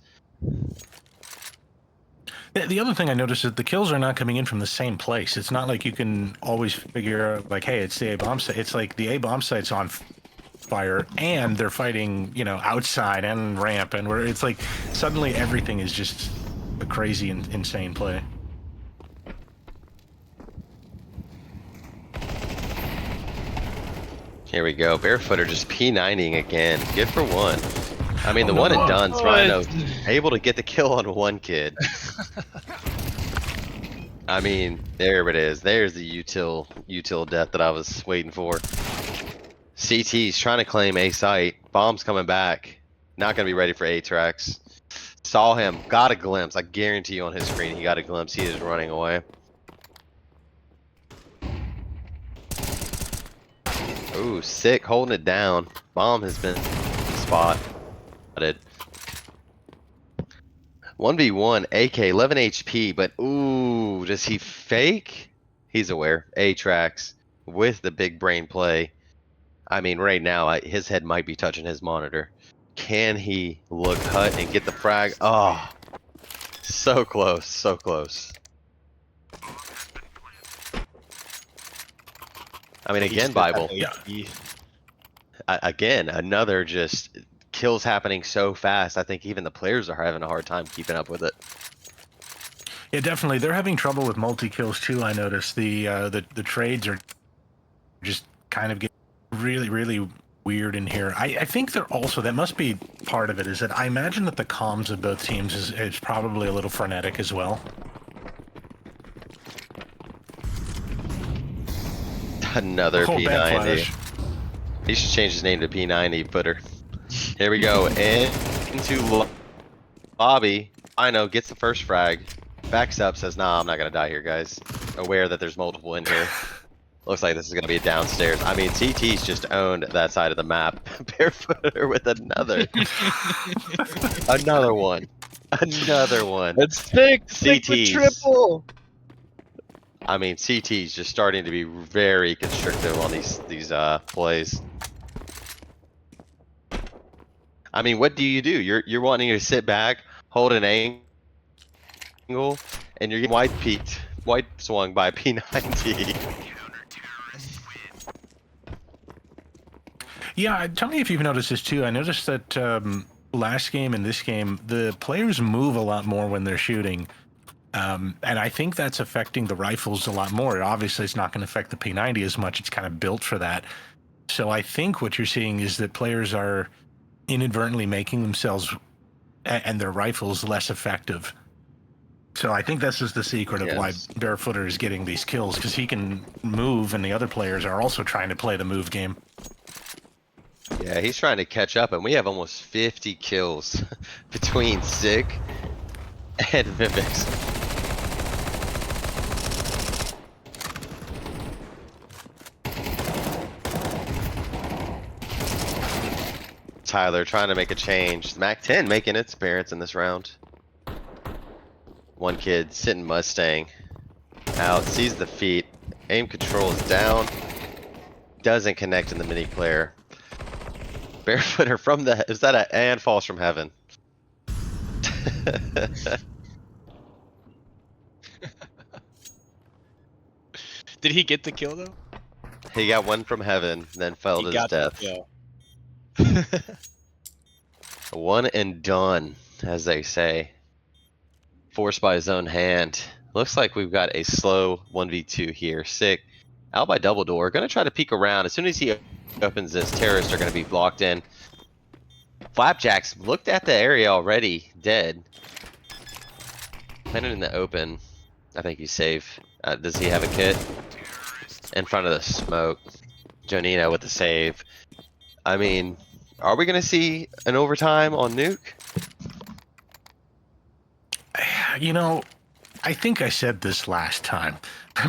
The other thing I noticed is the kills are not coming in from the same place. It's not like you can always figure out, like, hey, it's the A bomb site. It's like the A bomb site's on fire, and they're fighting, you know, outside and ramp, and where it's like suddenly everything is just a crazy and insane play. Here we go. Barefooter just P90ing again. Good for one. I mean, the one and done's Rhino able to get the kill on one kid. I mean, there it is. There's the util death that I was waiting for. CT's trying to claim A site. Bomb's coming back. Not gonna be ready for Atrax. Saw him. Got a glimpse. I guarantee you on his screen he got a glimpse. He is running away. Ooh, sick. Holding it down. Bomb has been spotted. 1v1, AK, 11 HP, but ooh, does he fake? He's aware. Atrax with the big brain play. I mean, right now, his head might be touching his monitor. Can he look hut and get the frag? Oh, so close, so close. I mean, again, Bible. Yeah. Again, another just kills happening so fast. I think even the players are having a hard time keeping up with it. Yeah, definitely. They're having trouble with multi-kills too, I noticed. The trades are just kind of getting really, really weird in here. I think they're also, that must be part of it, is that I imagine that the comms of both teams is probably a little frenetic as well. Another P90. He should change his name to P90 footer. Here we go. Into lobby. I know, gets the first frag. Backs up, says, nah, I'm not gonna die here, guys. Aware that there's multiple in here. Looks like this is gonna be downstairs. I mean, CT's just owned that side of the map. Barefooter with another. Another one. Another one. It's sick. Sick with triple. I mean, CT's just starting to be very constrictive on these plays. I mean, what do? You're wanting to sit back, hold an angle, and you're getting wide swung by P90. Yeah, tell me if you've noticed this too. I noticed that last game and this game, the players move a lot more when they're shooting. And I think that's affecting the rifles a lot more. Obviously, it's not going to affect the P90 as much. It's kind of built for that. So I think what you're seeing is that players are inadvertently making themselves and their rifles less effective. So I think this is the secret of why Yes. Barefooter is getting these kills, because he can move and the other players are also trying to play the move game. Yeah, he's trying to catch up, and we have almost 50 kills between Sick and Mimics. Tyler trying to make a change. Mac 10 making its appearance in this round. One kid sitting Mustang. Out, sees the feet. Aim control is down. Doesn't connect in the mini player. Barefooter from the, is that a, and falls from heaven. Did he get the kill though? He got one from heaven, then fell He to his got the death. kill. One and done, as they say. Forced by his own hand. Looks like we've got a slow 1v2 here. Sick. Out by double door. Gonna try to peek around. As soon as he opens this, terrorists are gonna be blocked in. Flapjack's looked at the area already. Dead. Landed in the open. I think he's safe. Does he have a kit? In front of the smoke. Jonino with the save. I mean, are we gonna see an overtime on Nuke? You know, I think I said this last time,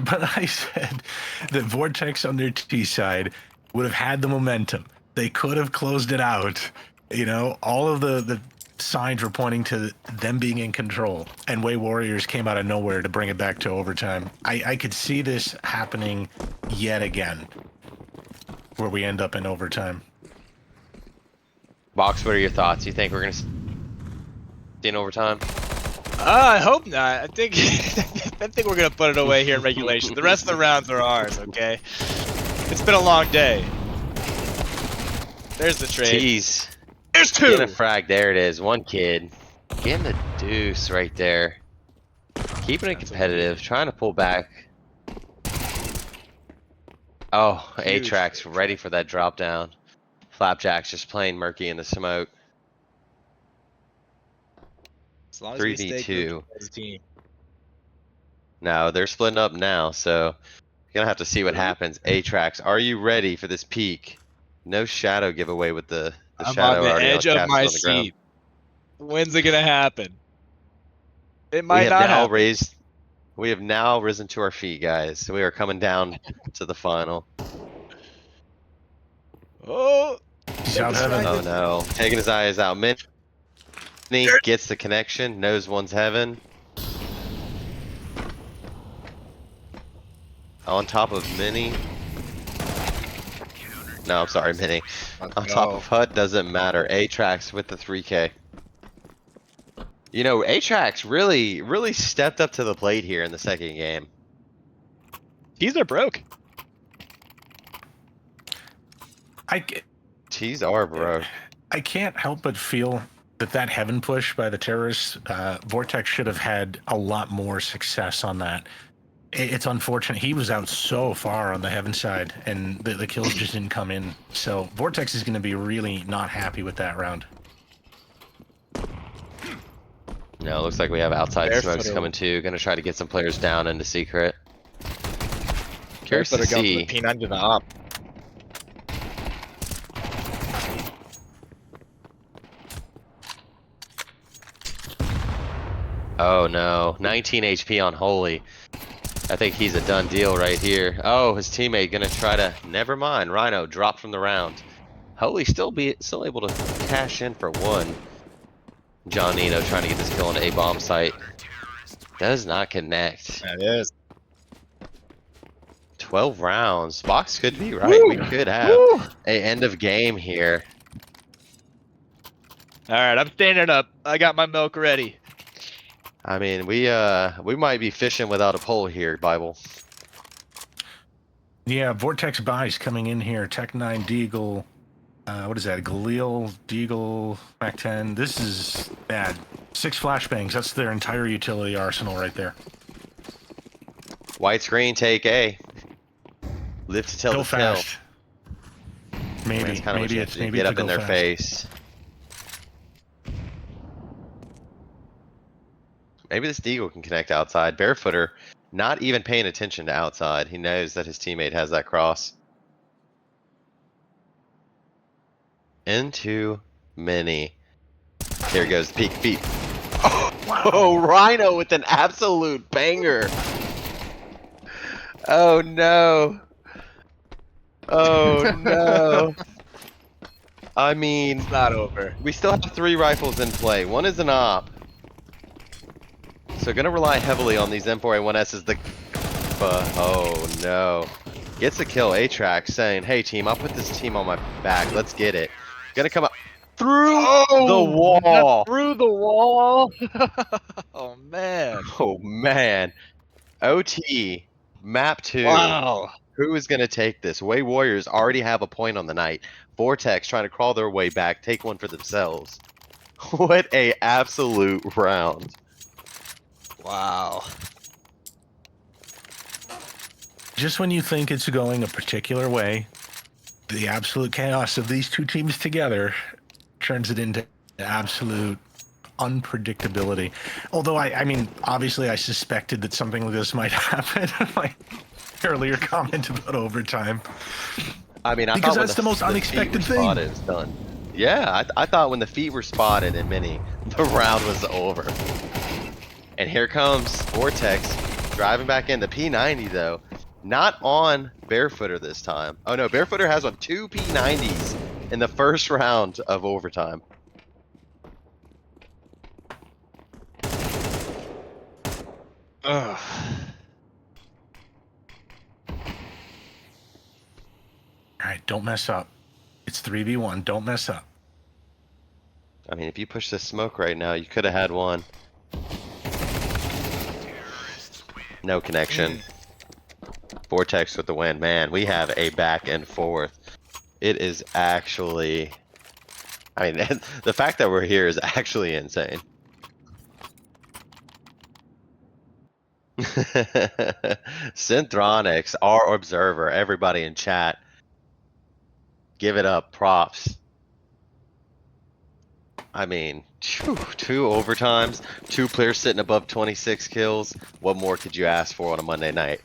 but I said that Vortex on their T side would have had the momentum. They could have closed it out. You know, all of the signs were pointing to them being in control, and Way Warriors came out of nowhere to bring it back to overtime. I could see this happening yet again, where we end up in overtime. Box, what are your thoughts? You think we're gonna see in overtime? I hope not. I think I think we're gonna put it away here in regulation. The rest of the rounds are ours, okay? It's been a long day. There's the trade. Jeez. There's two! Get a frag, there it is. One kid. Getting the deuce right there. Keeping it competitive, trying to pull back. Oh, Huge. A-Track's ready for that drop down. Flapjack's just playing murky in the smoke. As long as we stay 3v2. good as a team. No, they're splitting up now, so you're gonna have to see what happens. A-Tracks, are you ready for this peak? No shadow giveaway with the I'm shadow on the already edge of casted my on the ground. seat. When's it gonna happen? It We might have not now happen. we have now risen to our feet, guys. We are coming down to the final. Oh! He's out heaven. Oh no, taking his eyes out. Mini gets the connection, knows one's heaven. On top of Mini. No, I'm sorry, Mini. On top of Hut, doesn't matter. A-Trax with the 3K. You know, A-Trax really stepped up to the plate here in the second game. Tees are broke. Tees are broke. I can't help but feel that heaven push by the terrorists, Vortex should have had a lot more success on that. It's unfortunate. He was out so far on the heaven side, and the kills just didn't come in. So Vortex is going to be really not happy with that round. No, looks like we have outside Barefooter. smokes coming too. Gonna try to get some players down into secret. Curious to Barefooter going see. from the P9 to the op. Oh no, 19 HP on Holy. I think he's a done deal right here. Oh, his teammate gonna try to, never mind. Rhino dropped from the round. Holy still able to cash in for one. John Nino trying to get this kill on a bomb site. Does not connect. That is. 12 rounds. Box could be right. Woo! We could have Woo! a end of game here. Alright, I'm standing up. I got my milk ready. I mean, we might be fishing without a pole here, Bible. Yeah, Vortex buys coming in here. Tech 9 Deagle. What is that? Galil, Deagle, Mac 10. This is bad. 6 flashbangs. That's their entire utility arsenal right there. White screen, take A. Live to tell Go the tale. fast. Maybe, That's kind of what you have to do. maybe Get it's up in go their fast. face. Maybe this Deagle can connect outside. Barefooter, not even paying attention to outside. He knows that his teammate has that cross. Into mini. Here goes the peek feet. Oh, Rhino with an absolute banger. Oh no. Oh no. I mean, It's not over. we still have 3 rifles in play. One is an op. So gonna rely heavily on these M4A1Ss. Oh no. Gets a kill. A-Track saying, hey team, I'll put this team on my back. Let's get it. Gonna come up through the wall. Through the wall. Oh man. Oh man. OT. Map 2. Wow. Who is gonna take this? Way Warriors already have a point on the night. Vortex trying to crawl their way back, take one for themselves. What a absolute round. Wow. Just when you think it's going a particular way, the absolute chaos of these two teams together turns it into absolute unpredictability. Although, I mean, obviously I suspected that something like this might happen. My earlier comment about overtime. I mean, I Because thought when that's the most feet unexpected were thing. Spotted, it's done. Yeah, I thought when the feet were spotted in mini, the round was over. And here comes Vortex driving back in. The P90 though, not on Barefooter this time. Oh no, Barefooter has on 2 P90s in the first round of overtime. Ugh. All right, don't mess up. It's 3v1. Don't mess up. I mean, if you push this smoke right now, you could have had one. No connection. Vortex with the win. Man, we have a back and forth. It is actually... I mean, the fact that we're here is actually insane. Synthronix, our observer, everybody in chat. Give it up, props. I mean, 2 overtimes, 2 players sitting above 26 kills. What more could you ask for on a Monday night?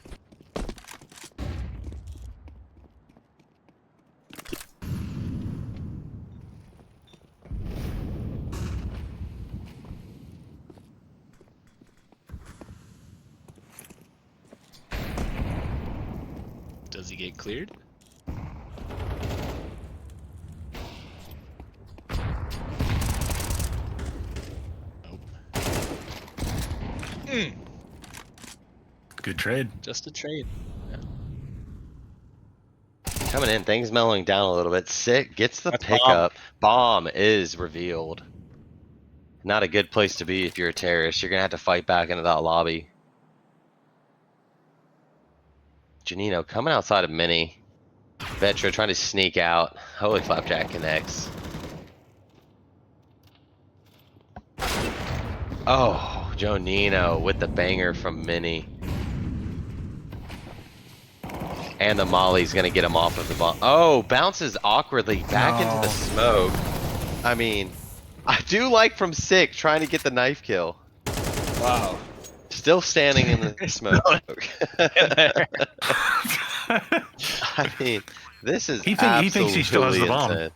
Does he get cleared? Nope. Good trade. Just a trade. Coming in, things mellowing down a little bit. Sick gets the That's pickup. Bomb is revealed. Not a good place to be if you're a terrorist. You're gonna have to fight back into that lobby. Janino coming outside of mini. Vetra trying to sneak out. Holy Flapjack connects. Oh, Jonino with the banger from mini. And the Molly's gonna get him off of the bomb. Oh, bounces awkwardly back into the smoke. I mean, I do like from Sick trying to get the knife kill. Wow. Still standing in the smoke. I mean, this is He thinks he still has the bomb. insane.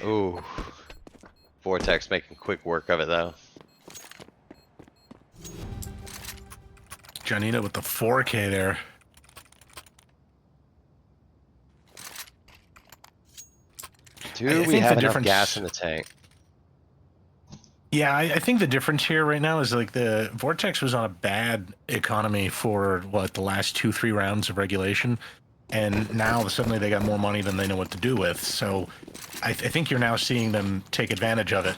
Ooh. Vortex making quick work of it though. Janina with the 4K there. Do we have enough gas in the tank? Yeah, I think the difference here right now is like the Vortex was on a bad economy for what the last 2-3 rounds of regulation, and now suddenly they got more money than they know what to do with. So I think you're now seeing them take advantage of it.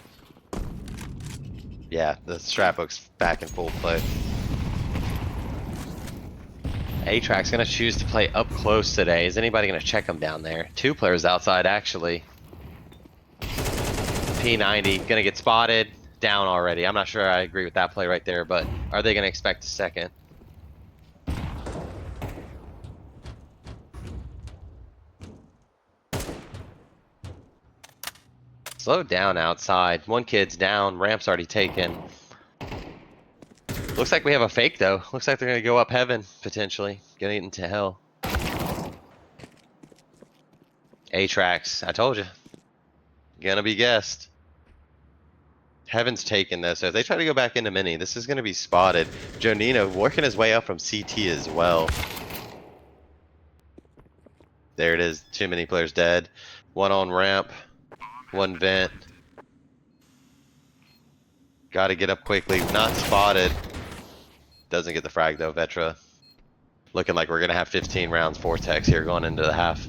Yeah, the strap book's back in full play. A-Track's gonna choose to play up close today. Is anybody gonna check him down there? 2 players outside, actually. P90 gonna get spotted, down already. I'm not sure I agree with that play right there, but are they gonna expect a second? Slow down outside. 1 kid's down, ramp's already taken. Looks like we have a fake though. Looks like they're gonna go up heaven, potentially. Getting into hell. A-Tracks, I told you. Gonna be guessed. Heaven's taken this. So if they try to go back into mini, this is gonna be spotted. Jonino working his way up from CT as well. There it is. Too many players dead. 1 on ramp. 1 vent. Gotta get up quickly. Not spotted. Doesn't get the frag though, Vetra. Looking like we're gonna have 15 rounds Vortex here going into the half.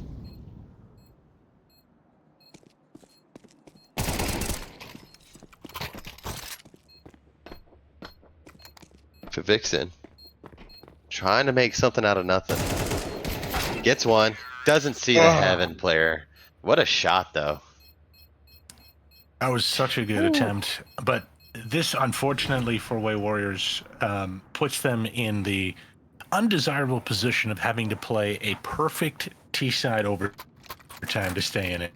For Vixen. Trying to make something out of nothing. Gets 1. Doesn't see the heaven player. What a shot though. That was such a good attempt, but this, unfortunately for Way Warriors, puts them in the undesirable position of having to play a perfect T-side overtime to stay in it.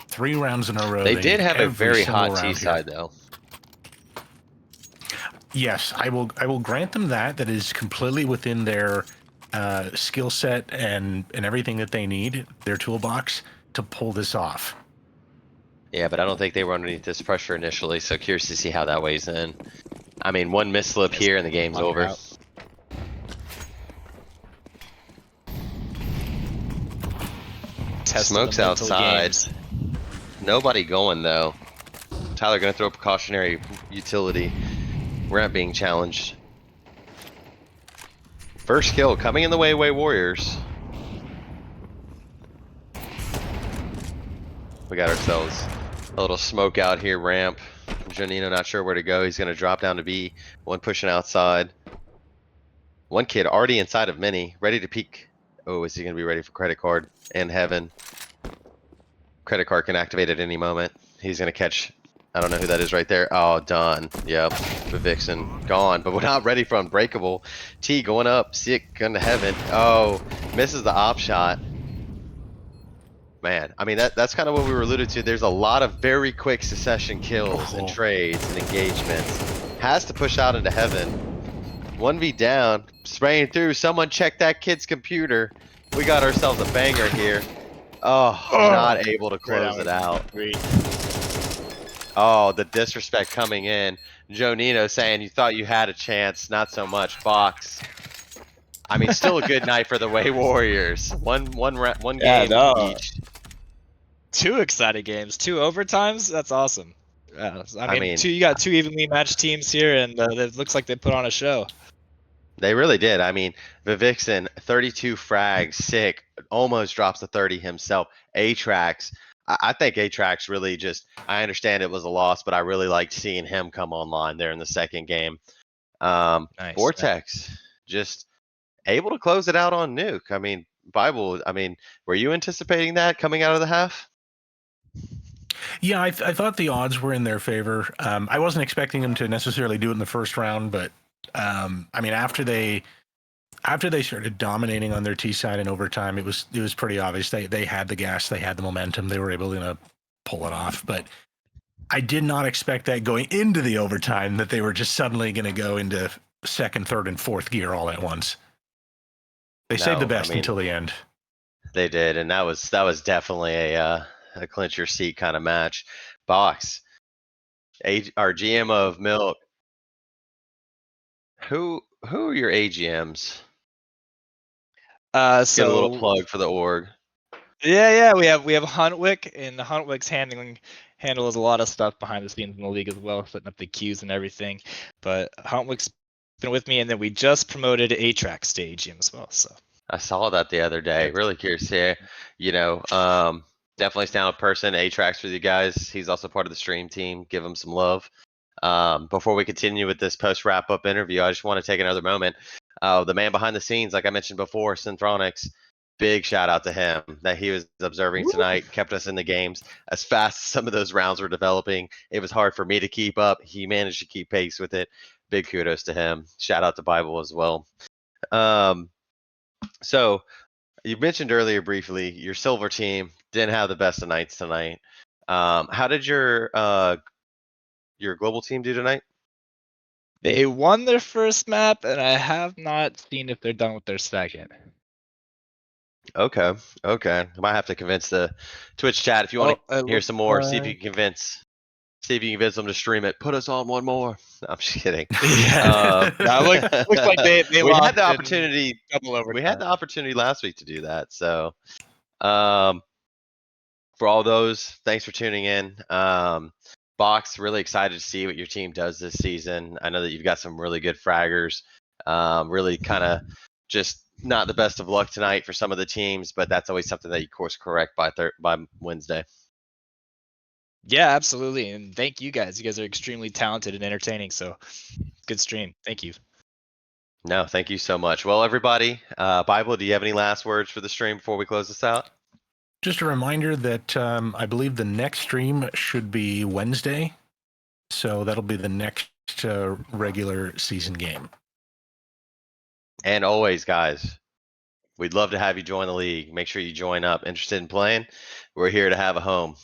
3 rounds in a row. They did have a every very single hot round T-side here. though. Yes, I will grant them that. That is completely within their skill set and everything that they need, their toolbox, to pull this off. Yeah, but I don't think they were underneath this pressure initially, so curious to see how that weighs in. I mean, 1 mislip here and the game's over. Smoke's outside. Nobody going though. Tyler gonna throw a precautionary utility. Ramp being challenged. First kill coming in the way Warriors. We got ourselves a little smoke out here, ramp. Jonino not sure where to go. He's gonna drop down to B. 1 pushing outside. 1 kid already inside of mini, ready to peek. Oh, is he gonna be ready for credit card and heaven? Credit card can activate at any moment. He's gonna catch. I don't know who that is right there. Oh, done. Yep. The Vixen gone, but we're not ready for Unbreakable. T going up, sick, going to heaven. Oh, misses the op shot. Man, I mean, that's kind of what we were alluded to. There's a lot of very quick succession kills and trades and engagements. Has to push out into heaven. 1v down, spraying through. Someone check that kid's computer. We got ourselves a banger here. Oh, not able to close it out. Oh, the disrespect coming in. Jonino saying you thought you had a chance, not so much. Box. I mean, still a good night for the Way Warriors. One game each. 2 exciting games, 2 overtimes. That's awesome. Yeah, I mean you got 2 evenly matched teams here, and it looks like they put on a show. They really did. I mean, Vivixen, 32 frags, sick, almost drops to 30 himself. A-Trax. I think A-Trax really just, I understand it was a loss, but I really liked seeing him come online there in the second game. Nice, Vortex, just able to close it out on Nuke. I mean, Bible, I mean, were you anticipating that coming out of the half? Yeah, I thought the odds were in their favor. I wasn't expecting them to necessarily do it in the first round, but I mean, after they started dominating on their T side in overtime, it was pretty obvious they had the gas, they had the momentum, they were able to pull it off. But I did not expect that going into the overtime, that they were just suddenly going to go into 2nd, 3rd, and 4th gear all at once. They saved the best until the end. They did, and that was definitely a clinch your seat kind of match. Box, our GM of Milk. Who are your AGMs? So get a little plug for the org. Yeah, we have Huntwick, and Huntwick's handles a lot of stuff behind the scenes in the league as well, setting up the queues and everything. But Huntwick's been with me, and then we just promoted A-Trax to AGM as well. So I saw that the other day. Really curious here. Definitely stand up person. A-Trax for you guys. He's also part of the stream team. Give him some love. Before we continue with this post wrap up interview, I just want to take another moment. The man behind the scenes, like I mentioned before, Synthronix, big shout out to him that he was observing tonight, kept us in the games as fast as some of those rounds were developing. It was hard for me to keep up. He managed to keep pace with it. Big kudos to him. Shout out to Bible as well. So you mentioned earlier briefly your silver team didn't have the best of nights tonight. How did your global team do tonight? They won their first map, and I have not seen if they're done with their second. Okay. I might have to convince the Twitch chat if you want to hear some more. See if you can convince them to stream it. Put us on one more. No, I'm just kidding. Yeah, that looks like they we lost had the in opportunity. double overtime. We had the opportunity last week to do that. So, for all those, thanks for tuning in. Box, really excited to see what your team does this season. I know that you've got some really good fraggers. Really kind of just not the best of luck tonight for some of the teams, but that's always something that you course correct by Wednesday. Yeah, absolutely. And thank you guys. You guys are extremely talented and entertaining. So good stream. Thank you. No, thank you so much. Well, everybody, Bible, do you have any last words for the stream before we close this out? Just a reminder that I believe the next stream should be Wednesday. So that'll be the next regular season game. And always, guys, we'd love to have you join the league. Make sure you join up. Interested in playing? We're here to have a home.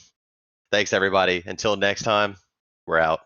Thanks, everybody. Until next time, we're out.